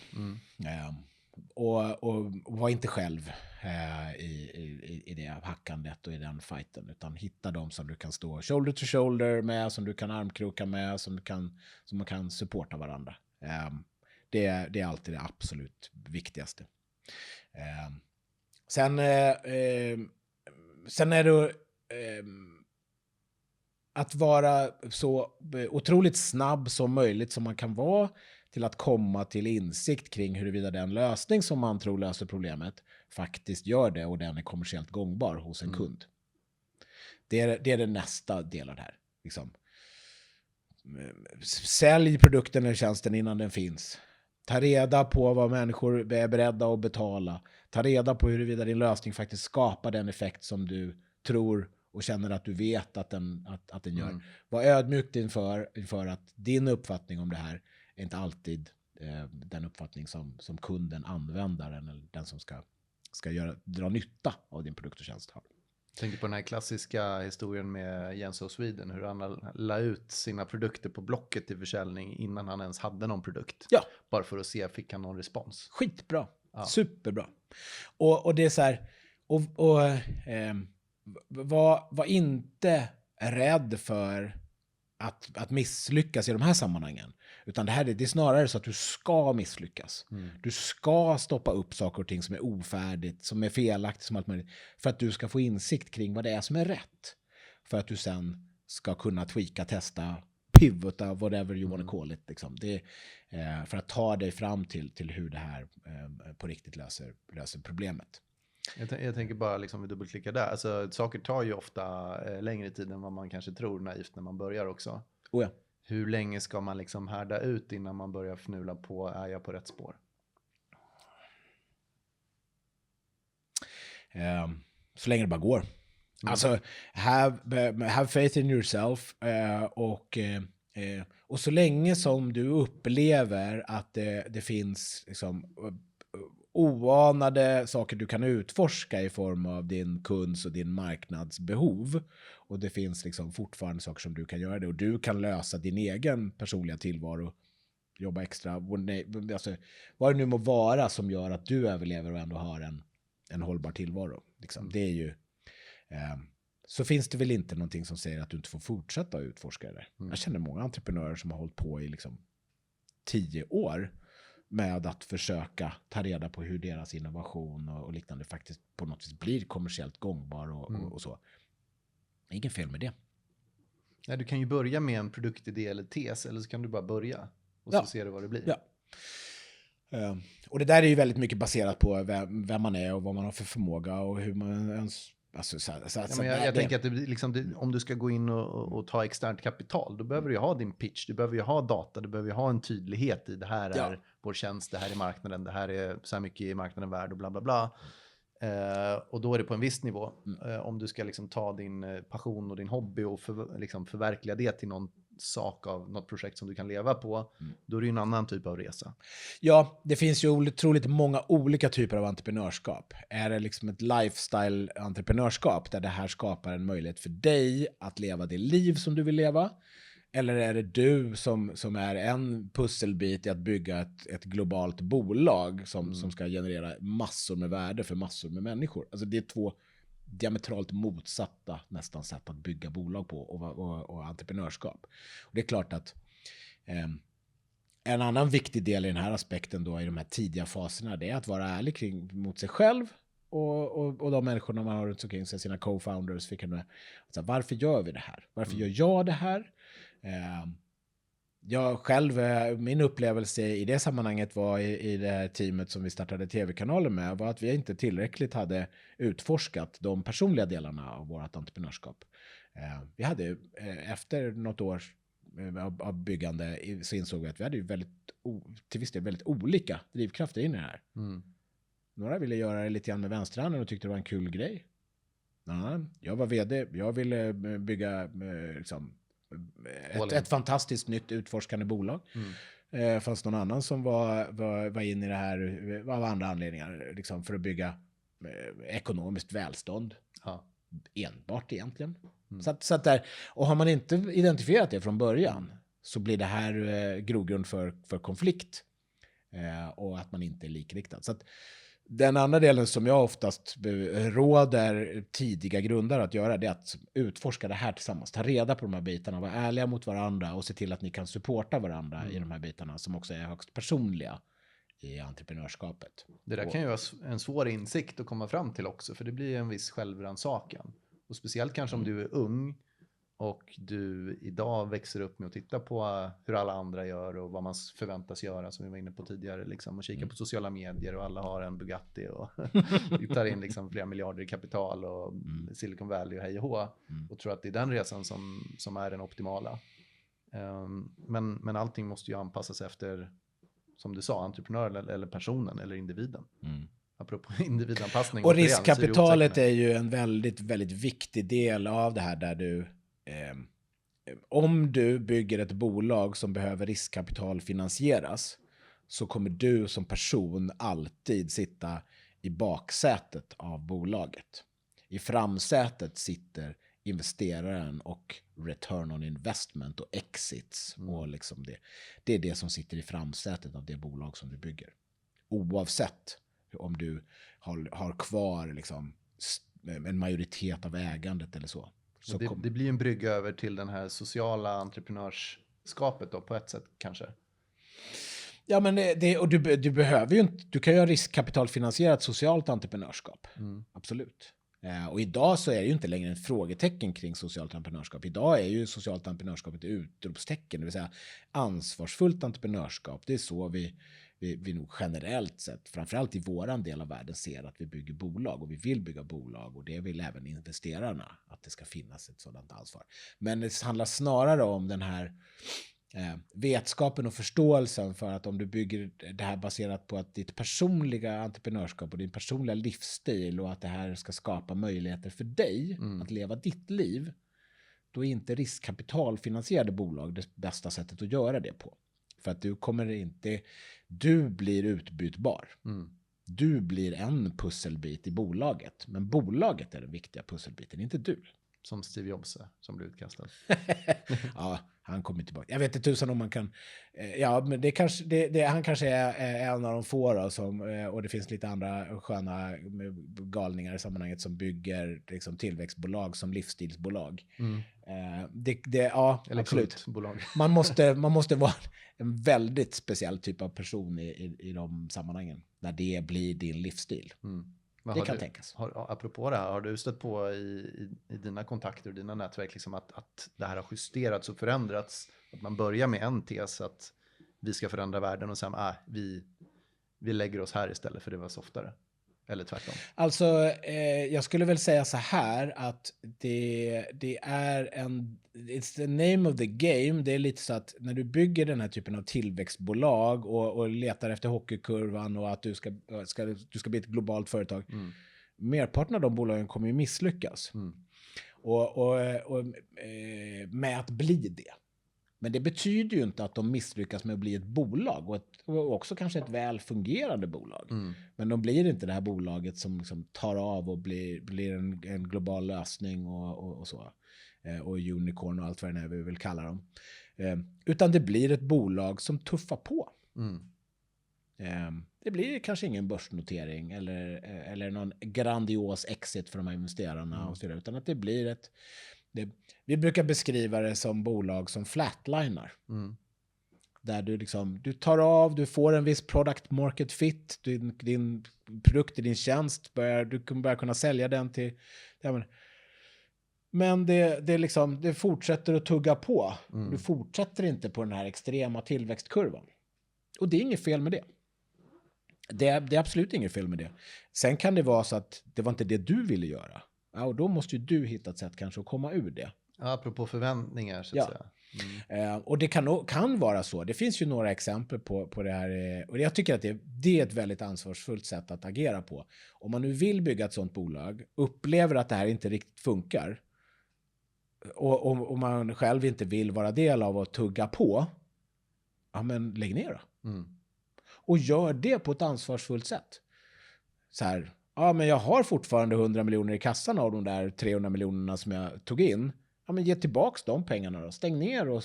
Speaker 1: Och var inte själv i det hackandet och i den fighten, utan hitta dem som du kan stå shoulder to shoulder med, som du kan armkroka med, som man kan supporta varandra. Det är alltid det absolut viktigaste. Sen är det att vara så otroligt snabb som möjligt som man kan vara till att komma till insikt kring huruvida den lösning som man tror löser problemet faktiskt gör det, och den är kommersiellt gångbar hos en kund. Det är det nästa del av det här. Liksom. Sälj produkten eller tjänsten innan den finns. Ta reda på vad människor är beredda att betala. Ta reda på huruvida din lösning faktiskt skapar den effekt som du tror och känner att du vet att den gör. Var ödmjukt inför att din uppfattning om det här är inte alltid den uppfattning som kunden, användaren eller den som ska dra nytta av din produkt och tjänst har.
Speaker 2: Jag tänker på den här klassiska historien med Jens och Sweden, hur han la ut sina produkter på Blocket till försäljning innan han ens hade någon produkt.
Speaker 1: Ja.
Speaker 2: Bara för att se, fick han någon respons?
Speaker 1: Skitbra. Ja. Superbra. Och det är så här, var inte rädd för att misslyckas i de här sammanhangen. Utan det är snarare så att du ska misslyckas. Du ska stoppa upp saker och ting som är ofärdigt, som är felaktigt, som allt möjligt. För att du ska få insikt kring vad det är som är rätt. För att du sen ska kunna tweaka, testa, pivota, whatever you want to call it. Liksom. För att ta dig fram till hur det här på riktigt löser problemet.
Speaker 2: Jag tänker bara liksom, vi dubbelklickar där. Alltså, saker tar ju ofta längre tid än vad man kanske tror naivt när man börjar också.
Speaker 1: Oh ja.
Speaker 2: Hur länge ska man liksom härda ut innan man börjar fnula på, är jag på rätt spår?
Speaker 1: Så länge det bara går. Alltså, have faith in yourself. Och så länge som du upplever att det finns liksom, oanade saker du kan utforska i form av din kunds och din marknadsbehov. Och det finns liksom fortfarande saker som du kan göra det. Och du kan lösa din egen personliga tillvaro. Jobba extra. Alltså, vad det nu må vara som gör att du överlever och ändå har en hållbar tillvaro. Liksom. Det är ju... så finns det väl inte någonting som säger att du inte får fortsätta att utforska det. Jag känner många entreprenörer som har hållit på i liksom 10 år med att försöka ta reda på hur deras innovation och liknande faktiskt på något vis blir kommersiellt gångbar och så. Ingen fel med det.
Speaker 2: Nej, du kan ju börja med en produktidé eller tes, eller så kan du bara börja och så ser du vad det blir.
Speaker 1: Ja. Och det där är ju väldigt mycket baserat på vem man är och vad man har för förmåga och hur man ens... Alltså,
Speaker 2: jag tänker att om du ska gå in och ta externt kapital, då behöver du ju ha din pitch, du behöver ju ha data, du behöver ju ha en tydlighet i det här är vår tjänst, det här är marknaden, det här är så här mycket i marknaden värd och bla bla bla. Och då är det på en viss nivå. Om du ska liksom ta din passion och din hobby och förverkliga det till någon sak av något projekt som du kan leva på, då är det ju en annan typ av resa.
Speaker 1: Ja, det finns ju otroligt många olika typer av entreprenörskap. Är det liksom ett lifestyle-entreprenörskap där det här skapar en möjlighet för dig att leva det liv som du vill leva? Eller är det du som är en pusselbit i att bygga ett globalt bolag som ska generera massor med värde för massor med människor? Alltså det är 2 diametralt motsatta nästan sätt att bygga bolag på och entreprenörskap. Och det är klart att en annan viktig del i den här aspekten då i de här tidiga faserna, det är att vara ärlig mot sig själv och de människorna man har runt omkring sig, sina co-founders. Alltså, varför gör vi det här? Varför gör jag det här? Jag själv, min upplevelse i det sammanhanget var i det här teamet som vi startade tv-kanalen med, var att vi inte tillräckligt hade utforskat de personliga delarna av vårt entreprenörskap. Vi hade efter något år av byggande så insåg vi att vi hade ju till viss del väldigt olika drivkrafter in i det här. Några ville göra det lite grann med vänsterhanden och tyckte det var en kul grej. Jag var vd, jag ville bygga liksom ett fantastiskt nytt utforskande bolag. Fanns någon annan som var in i det här av andra anledningar liksom för att bygga ekonomiskt välstånd. Enbart egentligen. Så att där, och har man inte identifierat det från början så blir det här grogrund för konflikt och att man inte är likriktad. Så att den andra delen som jag oftast råder tidiga grundare att göra, det är att utforska det här tillsammans. Ta reda på de här bitarna, vara ärliga mot varandra och se till att ni kan supporta varandra i de här bitarna som också är högst personliga i entreprenörskapet.
Speaker 2: Det där kan ju vara en svår insikt att komma fram till också, för det blir en viss självrannsakan. Och speciellt kanske om du är ung och du idag växer upp med att titta på hur alla andra gör och vad man förväntas göra, som vi var inne på tidigare, liksom, och kika på sociala medier och alla har en Bugatti och tar in liksom flera miljarder i kapital och Silicon Valley och hej och hå, och tror att det är den resan som är den optimala. Men allting måste ju anpassas efter, som du sa, entreprenören eller personen eller individen. Apropå individanpassning.
Speaker 1: Och riskkapitalet är ju en väldigt, väldigt viktig del av det här, där du om du bygger ett bolag som behöver riskkapital finansieras, så kommer du som person alltid sitta i baksätet av bolaget. I framsätet sitter investeraren och return on investment och exits. Och liksom det är det som sitter i framsätet av det bolag som du bygger. Oavsett om du har kvar liksom en majoritet av ägandet eller så.
Speaker 2: Det blir en brygga över till den här sociala entreprenörskapet då, på ett sätt kanske.
Speaker 1: Ja, men och du behöver ju inte, du kan ju ha riskkapitalfinansierat socialt entreprenörskap. Absolut. Och idag så är det ju inte längre en frågetecken kring socialt entreprenörskap. Idag är ju socialt entreprenörskap ett utropstecken, det vill säga ansvarsfullt entreprenörskap. Det är så vi nog generellt sett, framförallt i våran del av världen, ser att vi bygger bolag, och vi vill bygga bolag, och det vill även investerarna, att det ska finnas ett sådant ansvar. Men det handlar snarare om den här vetskapen och förståelsen för att om du bygger det här baserat på att ditt personliga entreprenörskap och din personliga livsstil, och att det här ska skapa möjligheter för dig att leva ditt liv, då är inte riskkapitalfinansierade bolag det bästa sättet att göra det på. För att du blir utbytbar. Du blir en pusselbit i bolaget, men bolaget är den viktiga pusselbiten, inte du.
Speaker 2: Som Steve Jobs som blev utkastad.
Speaker 1: Ja, han kommer tillbaka. Jag vet inte tusan om man kan... Ja, men det kanske, han kanske är en av de få då, och det finns lite andra sköna galningar i sammanhanget som bygger liksom, tillväxtbolag som livsstilsbolag. Ja,
Speaker 2: eller
Speaker 1: absolut.
Speaker 2: kultbolag.
Speaker 1: Man måste vara en väldigt speciell typ av person i de sammanhangen. När det blir din livsstil. Det kan tänkas.
Speaker 2: Apropå det här, har du stött på i dina kontakter och dina nätverk liksom att det här har justerats och förändrats? Att man börjar med en tes att vi ska förändra världen och sen vi lägger oss här istället för det var softare. Eller tvärtom.
Speaker 1: Alltså, jag skulle väl säga så här att det är it's the name of the game. Det är lite så att när du bygger den här typen av tillväxtbolag och letar efter hockeykurvan och att du ska bli ett globalt företag. Merparten av de bolagen kommer ju misslyckas. Och med att bli det. Men det betyder ju inte att de misslyckas med att bli ett bolag och också kanske ett väl fungerande bolag. Men de blir inte det här bolaget som liksom tar av och blir en global lösning och så. Och unicorn och allt vad det är vi vill kalla dem. Utan det blir ett bolag som tuffar på. Det blir kanske ingen börsnotering eller någon grandios exit för de här investerarna och så vidare, utan att det blir vi brukar beskriva det som bolag som flatlinar. Där du tar av, du får en viss product market fit, din produkt, din tjänst, du kommer börja kunna sälja den till... Men det fortsätter att tugga på. Du fortsätter inte på den här extrema tillväxtkurvan. Och det är inget fel med det. Det är absolut inget fel med det. Sen kan det vara så att det var inte det du ville göra. Ja, och då måste ju du hitta ett sätt kanske att komma ur det.
Speaker 2: Ja, apropå förväntningar så att säga.
Speaker 1: Och det kan vara så. Det finns ju några exempel på det här. Och jag tycker att det är ett väldigt ansvarsfullt sätt att agera på. Om man nu vill bygga ett sånt bolag, upplever att det här inte riktigt funkar och man själv inte vill vara del av att tugga på, ja men lägg ner då. Och gör det på ett ansvarsfullt sätt. Så här, ja men jag har fortfarande 100 miljoner i kassan av de där 300 miljonerna som jag tog in. Ja men ge tillbaks de pengarna då. Stäng ner och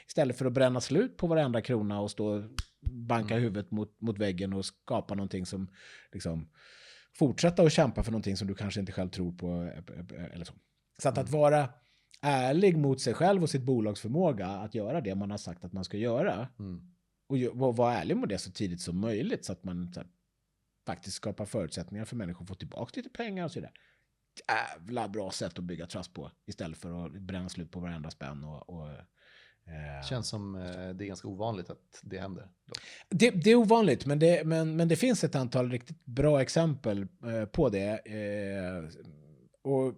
Speaker 1: istället för att bränna slut på varenda krona och stå och banka huvudet mot väggen och skapa någonting som liksom fortsätta att kämpa för någonting som du kanske inte själv tror på eller så. Så att vara ärlig mot sig själv och sitt bolags förmåga att göra det man har sagt att man ska göra. Och vara ärlig med det så tidigt som möjligt så att man faktiskt skapar förutsättningar för människor att få tillbaka lite pengar och sådär. Jävla bra sätt att bygga trust på istället för att bränna slut på varenda spänn.
Speaker 2: Känns som det är ganska ovanligt att det händer.
Speaker 1: Det är ovanligt, men det finns ett antal riktigt bra exempel på det. Och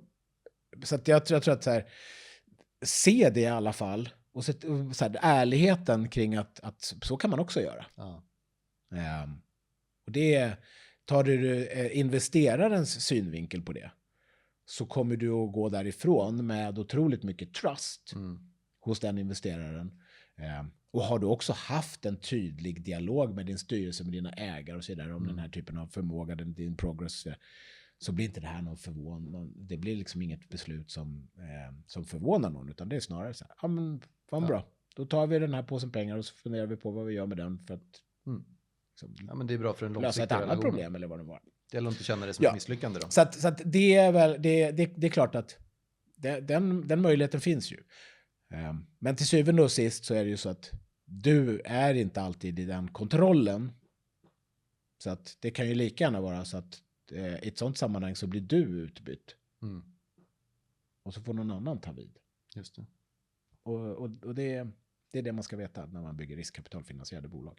Speaker 1: så att jag tror att så här, se det i alla fall och så här, ärligheten kring att så kan man också göra. Och det tar du investerarens synvinkel på det, så kommer du att gå därifrån med otroligt mycket trust hos den investeraren. Och har du också haft en tydlig dialog med din styrelse, med dina ägare och så där om den här typen av förmåga, din progress, så blir inte det här någon förvånande. Det blir liksom inget beslut som förvånar någon, utan det är snarare så här, ja men vad bra. Då tar vi den här påsen pengar och så funderar vi på vad vi gör med den för att
Speaker 2: ja, men det är bra för en
Speaker 1: lösa ett annat problem eller vad det var.
Speaker 2: Det gäller inte att känna det som ett misslyckande då.
Speaker 1: Så att det är väl det är klart att den möjligheten finns ju. Men till syvende och sist så är det ju så att du är inte alltid i den kontrollen. Så att det kan ju lika gärna vara så att i ett sånt sammanhang så blir du utbytt. Och så får någon annan ta vid.
Speaker 2: Just det.
Speaker 1: Och det är det man ska veta när man bygger riskkapitalfinansierade bolag.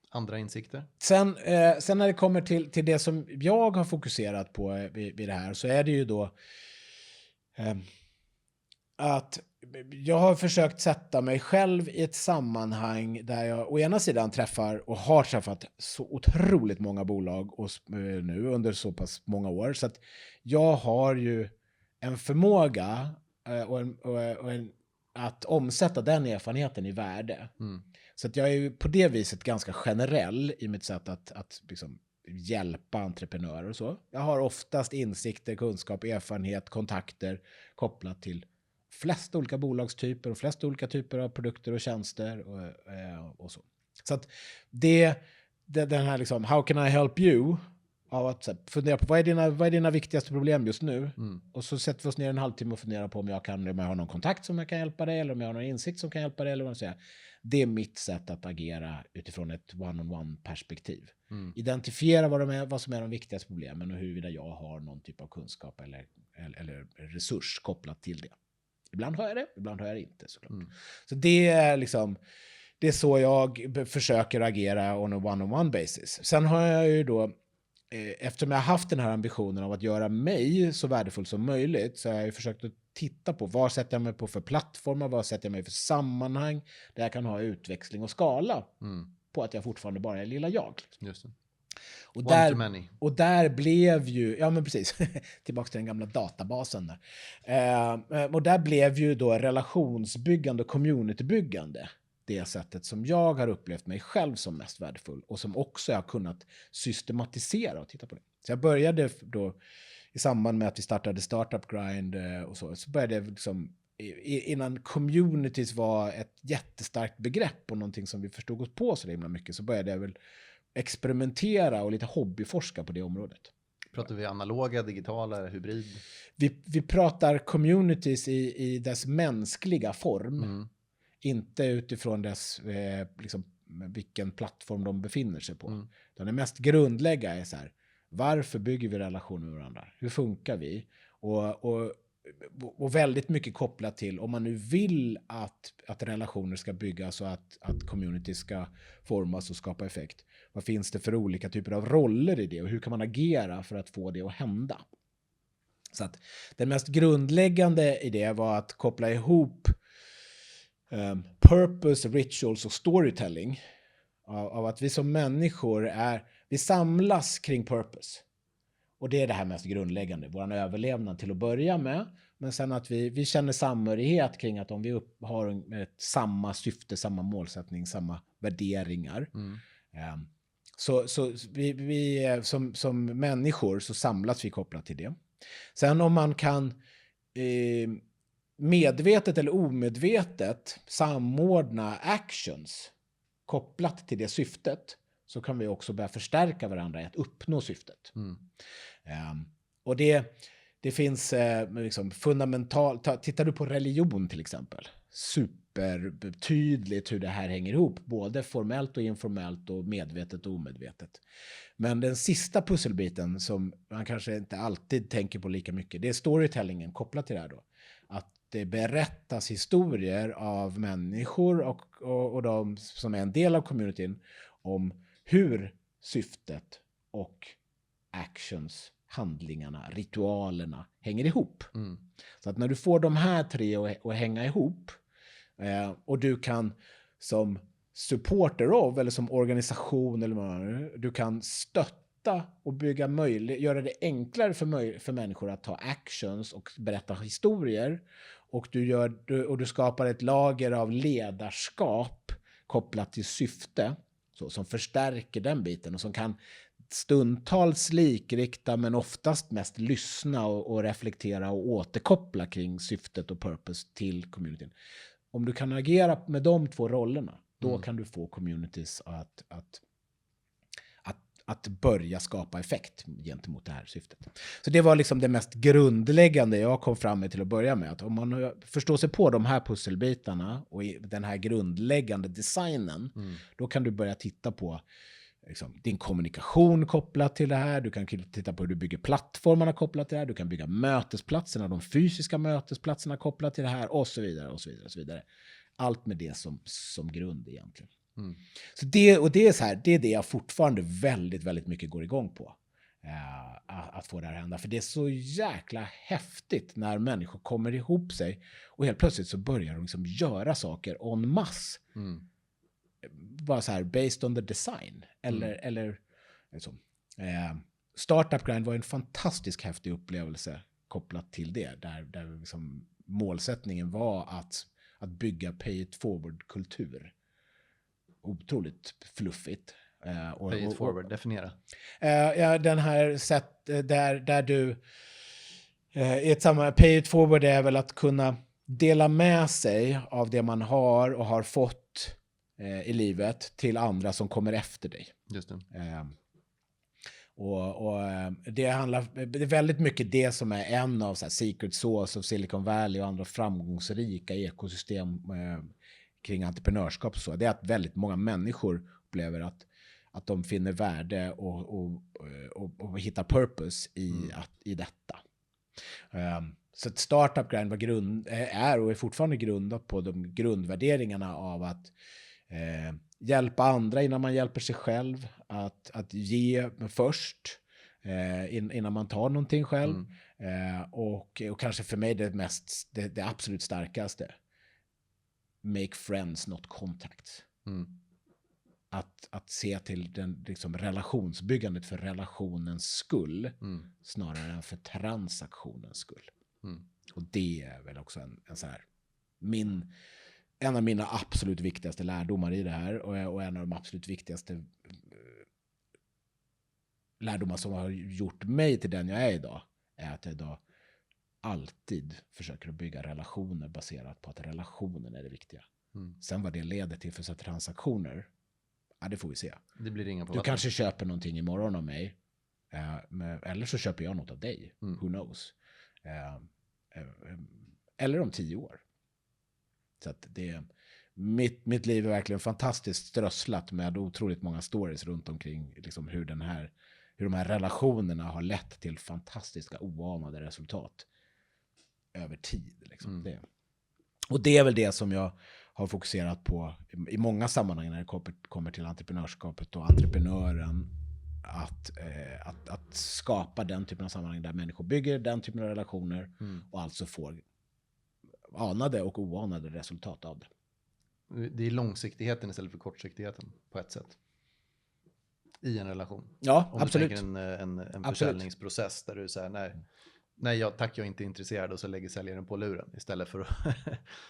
Speaker 2: Andra insikter?
Speaker 1: Sen när det kommer till det som jag har fokuserat på vid det här, så är det ju då att jag har försökt sätta mig själv i ett sammanhang där jag å ena sidan träffar och har träffat så otroligt många bolag och nu under så pass många år, så att jag har ju en förmåga och att omsätta den erfarenheten i värde. Så att jag är ju på det viset ganska generell i mitt sätt att liksom hjälpa entreprenörer och så. Jag har oftast insikter, kunskap, erfarenhet, kontakter kopplat till flesta olika bolagstyper och flesta olika typer av produkter och tjänster och så. Så att den här liksom, how can I help you? Av att fundera på vad är dina viktigaste problem just nu? Och så sätter vi oss ner en halvtimme och funderar på om jag har någon kontakt som jag kan hjälpa dig, eller om jag har någon insikt som kan hjälpa dig, eller vad man säger. Det är mitt sätt att agera utifrån ett one-on-one perspektiv. Identifiera vad som är de viktigaste problemen och huruvida jag har någon typ av kunskap eller resurs kopplat till det. Ibland har jag det, ibland har jag det inte, såklart. Så det är liksom, det är så jag försöker agera on a one-on-one basis. Sen har jag ju då, eftersom jag har haft den här ambitionen av att göra mig så värdefull som möjligt, så har jag ju försökt att titta på vad sätter jag mig på för plattformar, vad sätter jag mig för sammanhang där jag kan ha utväxling och skala på att jag fortfarande bara är lilla jag.
Speaker 2: Just det.
Speaker 1: Och där blev ju, ja men precis, tillbaka till den gamla databasen där. Och där blev ju då relationsbyggande och communitybyggande det sättet som jag har upplevt mig själv som mest värdefull och som också jag har kunnat systematisera och titta på det. Så jag började då i samband med att vi startade Startup Grind och så började jag liksom, innan communities var ett jättestarkt begrepp och någonting som vi förstod oss på så himla mycket, så började jag väl experimentera och lite hobbyforska på det området.
Speaker 2: Pratar vi analoga, digitala, hybrid?
Speaker 1: Vi pratar communities i dess mänskliga form. Inte utifrån dess liksom, vilken plattform de befinner sig på. Det mest grundlägga är så här: varför bygger vi relationer med varandra? Hur funkar vi? Och väldigt mycket kopplat till, om man nu vill att relationer ska byggas och att community ska formas och skapa effekt. Vad finns det för olika typer av roller i det? Och hur kan man agera för att få det att hända? Så att den mest grundläggande i det var att koppla ihop purpose, rituals och storytelling. Av att vi som människor vi samlas kring purpose. Och det är det här mest grundläggande, vår överlevnad till att börja med. Men sen att vi känner samhörighet kring att om vi har samma syfte, samma målsättning, samma värderingar. Så vi som människor så samlas vi kopplat till det. Sen om man kan medvetet eller omedvetet samordna actions kopplat till det syftet, så kan vi också börja förstärka varandra i att uppnå syftet. Och det finns liksom fundamentalt, tittar du på religion till exempel, supertydligt hur det här hänger ihop, både formellt och informellt och medvetet och omedvetet. Men den sista pusselbiten som man kanske inte alltid tänker på lika mycket, det är storytellingen kopplat till det här då. Att det berättas historier av människor och de som är en del av communityn om hur syftet och actions, handlingarna, ritualerna hänger ihop. Så att när du får de här tre att hänga ihop och du kan som supporter av eller som organisation eller vad du kan stötta och göra det enklare för människor att ta actions och berätta historier, och du skapar ett lager av ledarskap kopplat till syfte som förstärker den biten och som kan stundtals likrikta men oftast mest lyssna och reflektera och återkoppla kring syftet och purpose till communityn. Om du kan agera med de två rollerna, då kan du få communities att börja skapa effekt gentemot det här syftet. Så det var liksom det mest grundläggande jag kom fram med till att börja med. Att om man förstår sig på de här pusselbitarna och den här grundläggande designen, då kan du börja titta på liksom din kommunikation kopplat till det här. Du kan titta på hur du bygger plattformarna kopplat till det här. Du kan bygga mötesplatserna, de fysiska mötesplatserna kopplat till det här och så vidare och så vidare och så vidare. Allt med det som grund egentligen. Så det är så här, det är det jag fortfarande väldigt, väldigt mycket går igång på. Att få det här att hända. För det är så jäkla häftigt när människor kommer ihop sig och helt plötsligt så börjar de liksom göra saker en masse. Bara så här, based on the design. Eller liksom, Startup Grind var en fantastisk häftig upplevelse kopplat till det. Där liksom målsättningen var att bygga pay it forward-kultur. Otroligt fluffigt.
Speaker 2: Pay it forward, definiera.
Speaker 1: Ja, den här sätt där du i ett sammanhang, pay it forward är väl att kunna dela med sig av det man har och har fått i livet till andra som kommer efter dig.
Speaker 2: Just det.
Speaker 1: Och det är väldigt mycket det som är en av så här, secret sauce of Silicon Valley och andra framgångsrika ekosystem kring entreprenörskap och så. Det är att väldigt många människor upplever att de finner värde och hittar purpose i detta. Så ett startup grind är och är fortfarande grundat på de grundvärderingarna av att hjälpa andra innan man hjälper sig själv, att ge först innan man tar någonting själv, och kanske för mig det absolut starkaste, make friends not contacts. Att se till den liksom relationsbyggandet för relationens skull snarare än för transaktionens skull. Och det är väl också en så här en av mina absolut viktigaste lärdomar i det här, och en av de absolut viktigaste lärdomar som har gjort mig till den jag är idag, är att jag idag alltid försöker att bygga relationer baserat på att relationen är det viktiga. Sen vad det leder till för så transaktioner, ja, det får vi se.
Speaker 2: Det blir inga på
Speaker 1: du kanske köper någonting imorgon av mig, eller så köper jag något av dig. Who knows? Eller om 10 år. Så att mitt liv är verkligen fantastiskt strösslat med otroligt många stories runt omkring liksom hur de här relationerna har lett till fantastiska oanade resultat över tid. Liksom. Och det är väl det som jag har fokuserat på i många sammanhang när det kommer till entreprenörskapet och entreprenören. Att skapa den typen av sammanhang där människor bygger den typen av relationer och alltså får anade och oanade resultat av det.
Speaker 2: Det är långsiktigheten istället för kortsiktigheten på ett sätt. I en relation.
Speaker 1: Ja,
Speaker 2: om
Speaker 1: absolut.
Speaker 2: Du tänker en försäljningsprocess där du säger nej jag är inte intresserad, och så lägger säljaren på luren istället för att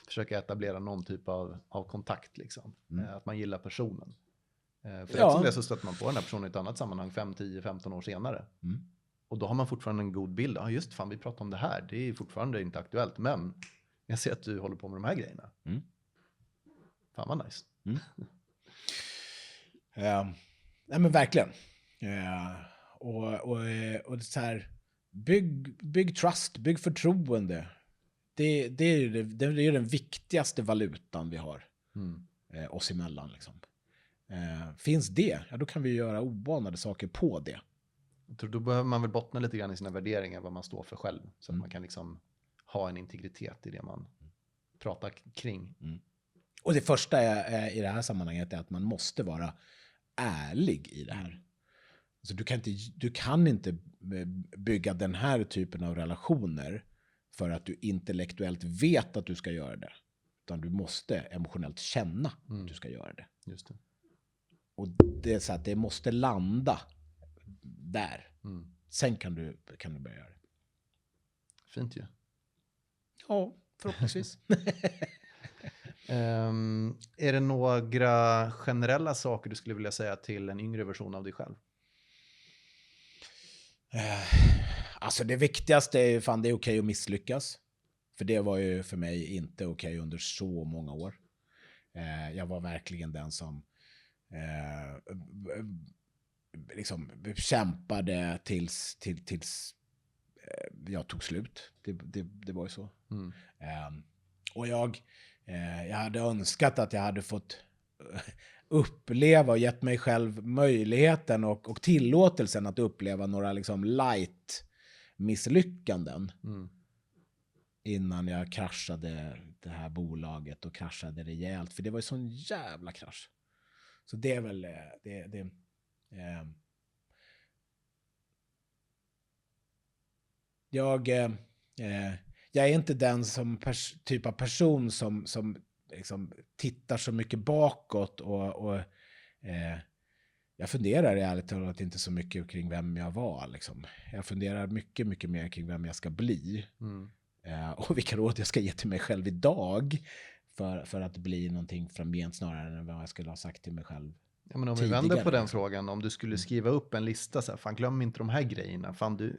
Speaker 2: försöka etablera någon typ av kontakt liksom. Att man gillar personen. För det så stöter man på den här personen i ett annat sammanhang 5, 10, 15 år senare. Och då har man fortfarande en god bild. Ja just fan, vi pratar om det här. Det är fortfarande inte aktuellt, men jag ser att du håller på med de här grejerna. Fan vad nice.
Speaker 1: Nej men verkligen. Och så här, bygg trust, bygg förtroende. Det är den viktigaste valutan vi har oss emellan liksom. Finns det, ja då kan vi göra oanade saker på det.
Speaker 2: Jag tror då behöver man väl bottna lite grann i sina värderingar, vad man står för själv, så att man kan liksom ha en integritet i det man pratar kring.
Speaker 1: Och det första är i det här sammanhanget är att man måste vara ärlig i det här. Så du kan inte bygga den här typen av relationer för att du intellektuellt vet att du ska göra det. Utan du måste emotionellt känna att du ska göra det.
Speaker 2: Just det.
Speaker 1: Och det är så att det måste landa där. Sen kan du börja göra det.
Speaker 2: Fint ju.
Speaker 1: Ja, förhoppningsvis.
Speaker 2: Är det några generella saker du skulle vilja säga till en yngre version av dig själv?
Speaker 1: Alltså det viktigaste är fan det är okej att misslyckas. För det var ju för mig inte okej under så många år. Jag var verkligen den som liksom kämpade tills jag tog slut. Det var ju så. Och jag hade önskat att jag hade fått uppleva och gett mig själv möjligheten och tillåtelsen att uppleva några liksom light misslyckanden innan jag kraschade det här bolaget och kraschade rejält, för det var ju sån jävla krasch. Så det är väl jag är inte den som typ av person som liksom tittar så mycket bakåt och jag funderar ärligt talat inte så mycket kring vem jag var liksom. Jag funderar mycket, mycket mer kring vem jag ska bli och vilka råd jag ska ge till mig själv idag för att bli någonting framgent snarare än vad jag skulle ha sagt till mig själv.
Speaker 2: Ja, men om
Speaker 1: tidigare,
Speaker 2: vi vänder på den
Speaker 1: liksom.
Speaker 2: frågan, om du skulle skriva upp en lista, så här, fan glöm inte de här grejerna, fan du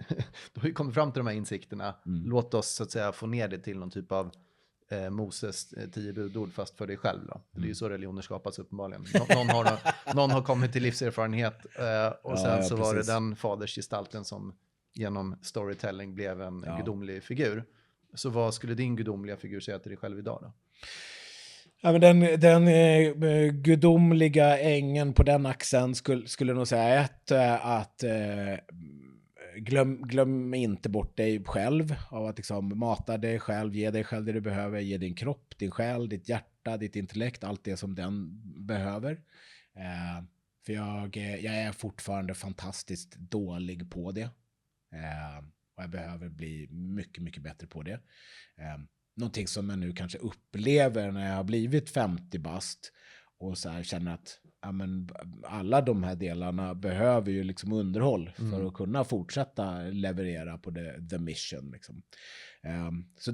Speaker 2: har ju kommit fram till de här insikterna, låt oss så att säga få ner det till någon typ av Moses 10 budord fast för dig själv då. Det är ju så religioner skapas uppenbarligen. Någon har kommit till livserfarenhet och sen så var det den fadersgestalten som genom storytelling blev en gudomlig figur. Så vad skulle din gudomliga figur säga till dig själv idag då?
Speaker 1: Ja, men den gudomliga ängen på den axeln skulle nog säga att glöm inte bort dig själv, av att liksom mata dig själv, ge dig själv det du behöver, ge din kropp, din själ, ditt hjärta, ditt intellekt, allt det som den behöver. För jag är fortfarande fantastiskt dålig på det. Och jag behöver bli mycket, mycket bättre på det. Någonting som jag nu kanske upplever när jag har blivit 50 bast och så här känner att men alla de här delarna behöver ju liksom underhåll för att kunna fortsätta leverera på the mission. Liksom. Så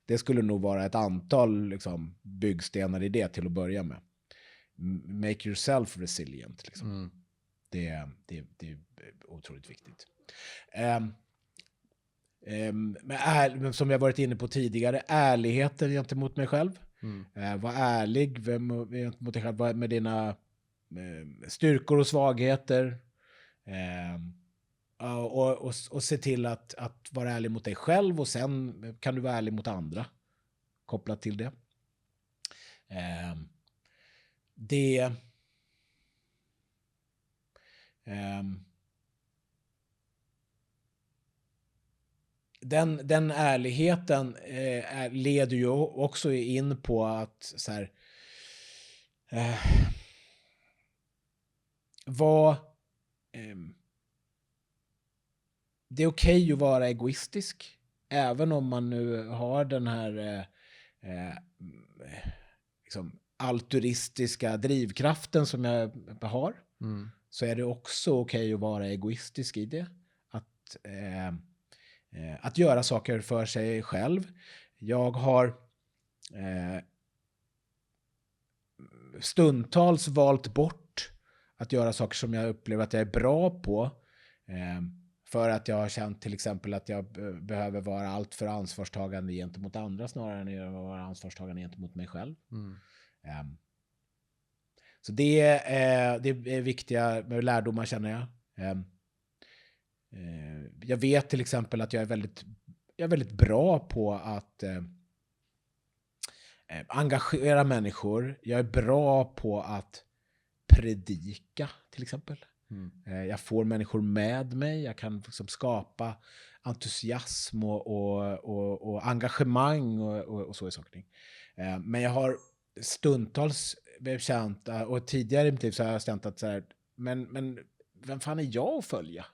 Speaker 1: det skulle nog vara ett antal liksom, byggstenar i det till att börja med. Make yourself resilient. Liksom. Det är otroligt viktigt. Men som jag varit inne på tidigare, ärligheten gentemot mig själv. Var ärlig gentemot dig själv med dina styrkor och svagheter. Och se till att vara ärlig mot dig själv, och sen kan du vara ärlig mot andra kopplat till det. Den ärligheten leder ju också in på att så här, det är okej att vara egoistisk, även om man nu har den här liksom altruistiska drivkraften som jag har, så är det också okej att vara egoistisk i det. Att göra saker för sig själv. Jag har stundtals valt bort att göra saker som jag upplever att jag är bra på, för att jag har känt till exempel att jag behöver vara allt för ansvarstagande gentemot andra snarare än att vara ansvarstagande gentemot mig själv. Så det är viktiga lärdomar, känner jag. Jag vet till exempel att jag är väldigt bra på att engagera människor. Jag är bra på att predika till exempel. Jag får människor med mig. Jag kan liksom skapa entusiasm och engagemang och så i saker. Men jag har stundtals känt, och tidigare i mitt liv så har jag känt att så här, men vem fan är jag att följa?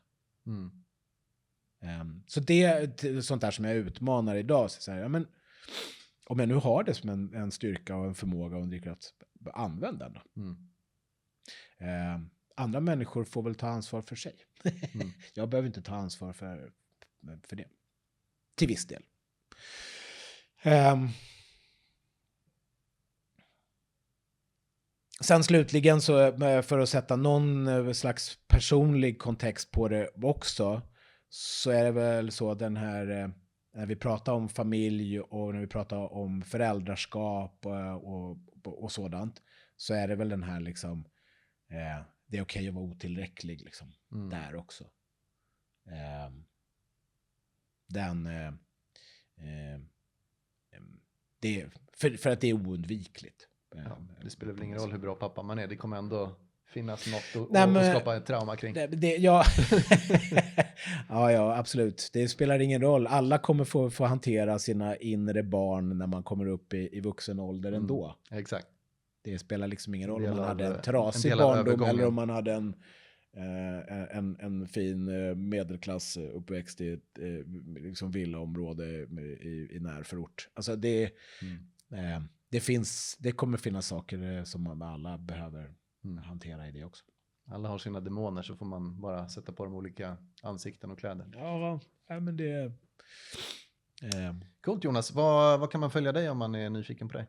Speaker 1: Så det är sånt där som jag utmanar idag. Så här, men om jag nu har det som en styrka och en förmåga och en drivkraft, använd den då. Andra människor får väl ta ansvar för sig. Jag behöver inte ta ansvar för det. Till viss del. Sen slutligen, så för att sätta någon slags personlig kontext på det också, så är det väl så den här, när vi pratar om familj och när vi pratar om föräldraskap och sådant, så är det väl den här liksom, det är okej att vara otillräcklig liksom, där också. För att det är oundvikligt.
Speaker 2: Ja, det spelar väl ingen roll hur bra pappa man är, det kommer ändå finnas något att skapa ett trauma kring.
Speaker 1: Ja. Ja, absolut. Det spelar ingen roll. Alla kommer få hantera sina inre barn när man kommer upp i vuxen ålder ändå.
Speaker 2: Exakt.
Speaker 1: Det spelar liksom ingen roll om man hade en trasig barndom eller om man hade en fin medelklassuppväxt i ett liksom villaområde i närförort. Alltså det kommer finnas saker som alla behöver hantera i det också.
Speaker 2: Alla har sina demoner, så får man bara sätta på dem olika ansikten och kläder.
Speaker 1: Ja, men
Speaker 2: Coolt Jonas, vad kan man följa dig om man är nyfiken på dig?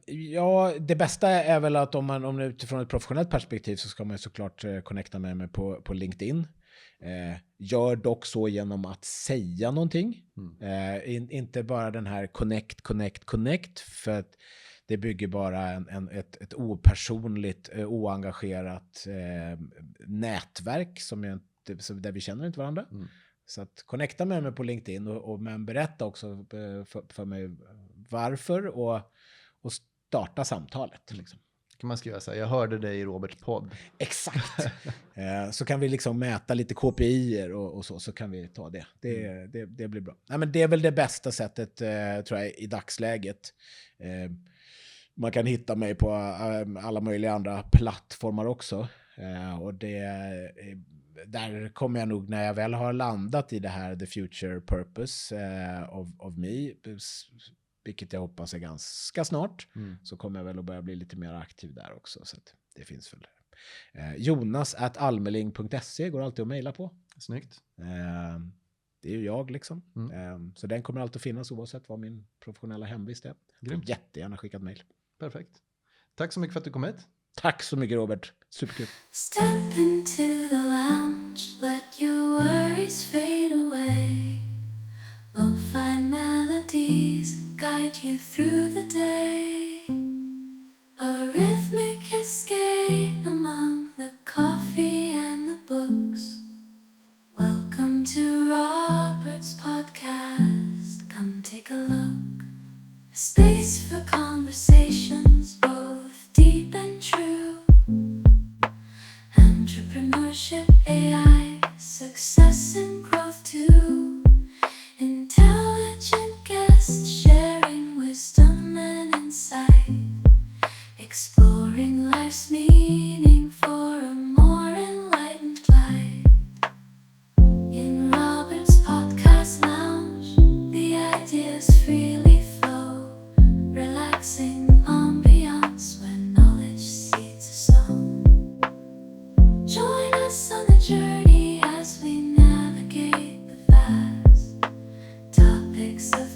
Speaker 1: Ja, det bästa är väl att om man utifrån ett professionellt perspektiv så ska man såklart connecta med mig på LinkedIn. Gör dock så genom att säga någonting. Inte bara den här connect, för att det bygger bara ett opersonligt, oengagerat nätverk där vi känner inte varandra. Så att connecta med mig på LinkedIn men berätta också för mig varför och starta samtalet. Liksom.
Speaker 2: Kan man skriva så här, jag hörde dig i Roberts podd.
Speaker 1: Exakt. Så kan vi liksom mäta lite KPI:er och så kan vi ta det. Det blir bra. Nej, men det är väl det bästa sättet tror jag i dagsläget. Man kan hitta mig på alla möjliga andra plattformar också. Och där kommer jag nog, när jag väl har landat i det här the future purpose of me, vilket jag hoppas är ganska snart, så kommer jag väl att börja bli lite mer aktiv där också. Så att det finns väl jonas@almeling.se går alltid att mejla på.
Speaker 2: Snyggt.
Speaker 1: Det är ju jag liksom. Så den kommer alltid att finnas oavsett vad min professionella hemvist är. Jättegärna skicka ett mejl.
Speaker 2: Perfekt. Tack så mycket för att du kom hit.
Speaker 1: Tack så mycket Robert. Superkul.
Speaker 3: Step into the lounge, let your worries fade away. We'll find melodies, guide you through the day. A rhythmic escape among the coffee and the books. Welcome to Robert's podcast. Come take a look. A space for conversations, both deep and true. Entrepreneurship, AI, success and growth too. Intelligent guests sharing wisdom and insight. Exploring life's meaning for a more enlightened life. In Robert's podcast lounge, the ideas freely flow. Relaxing ambiance where knowledge seeds a song. Join us on the journey as we navigate the vast topics of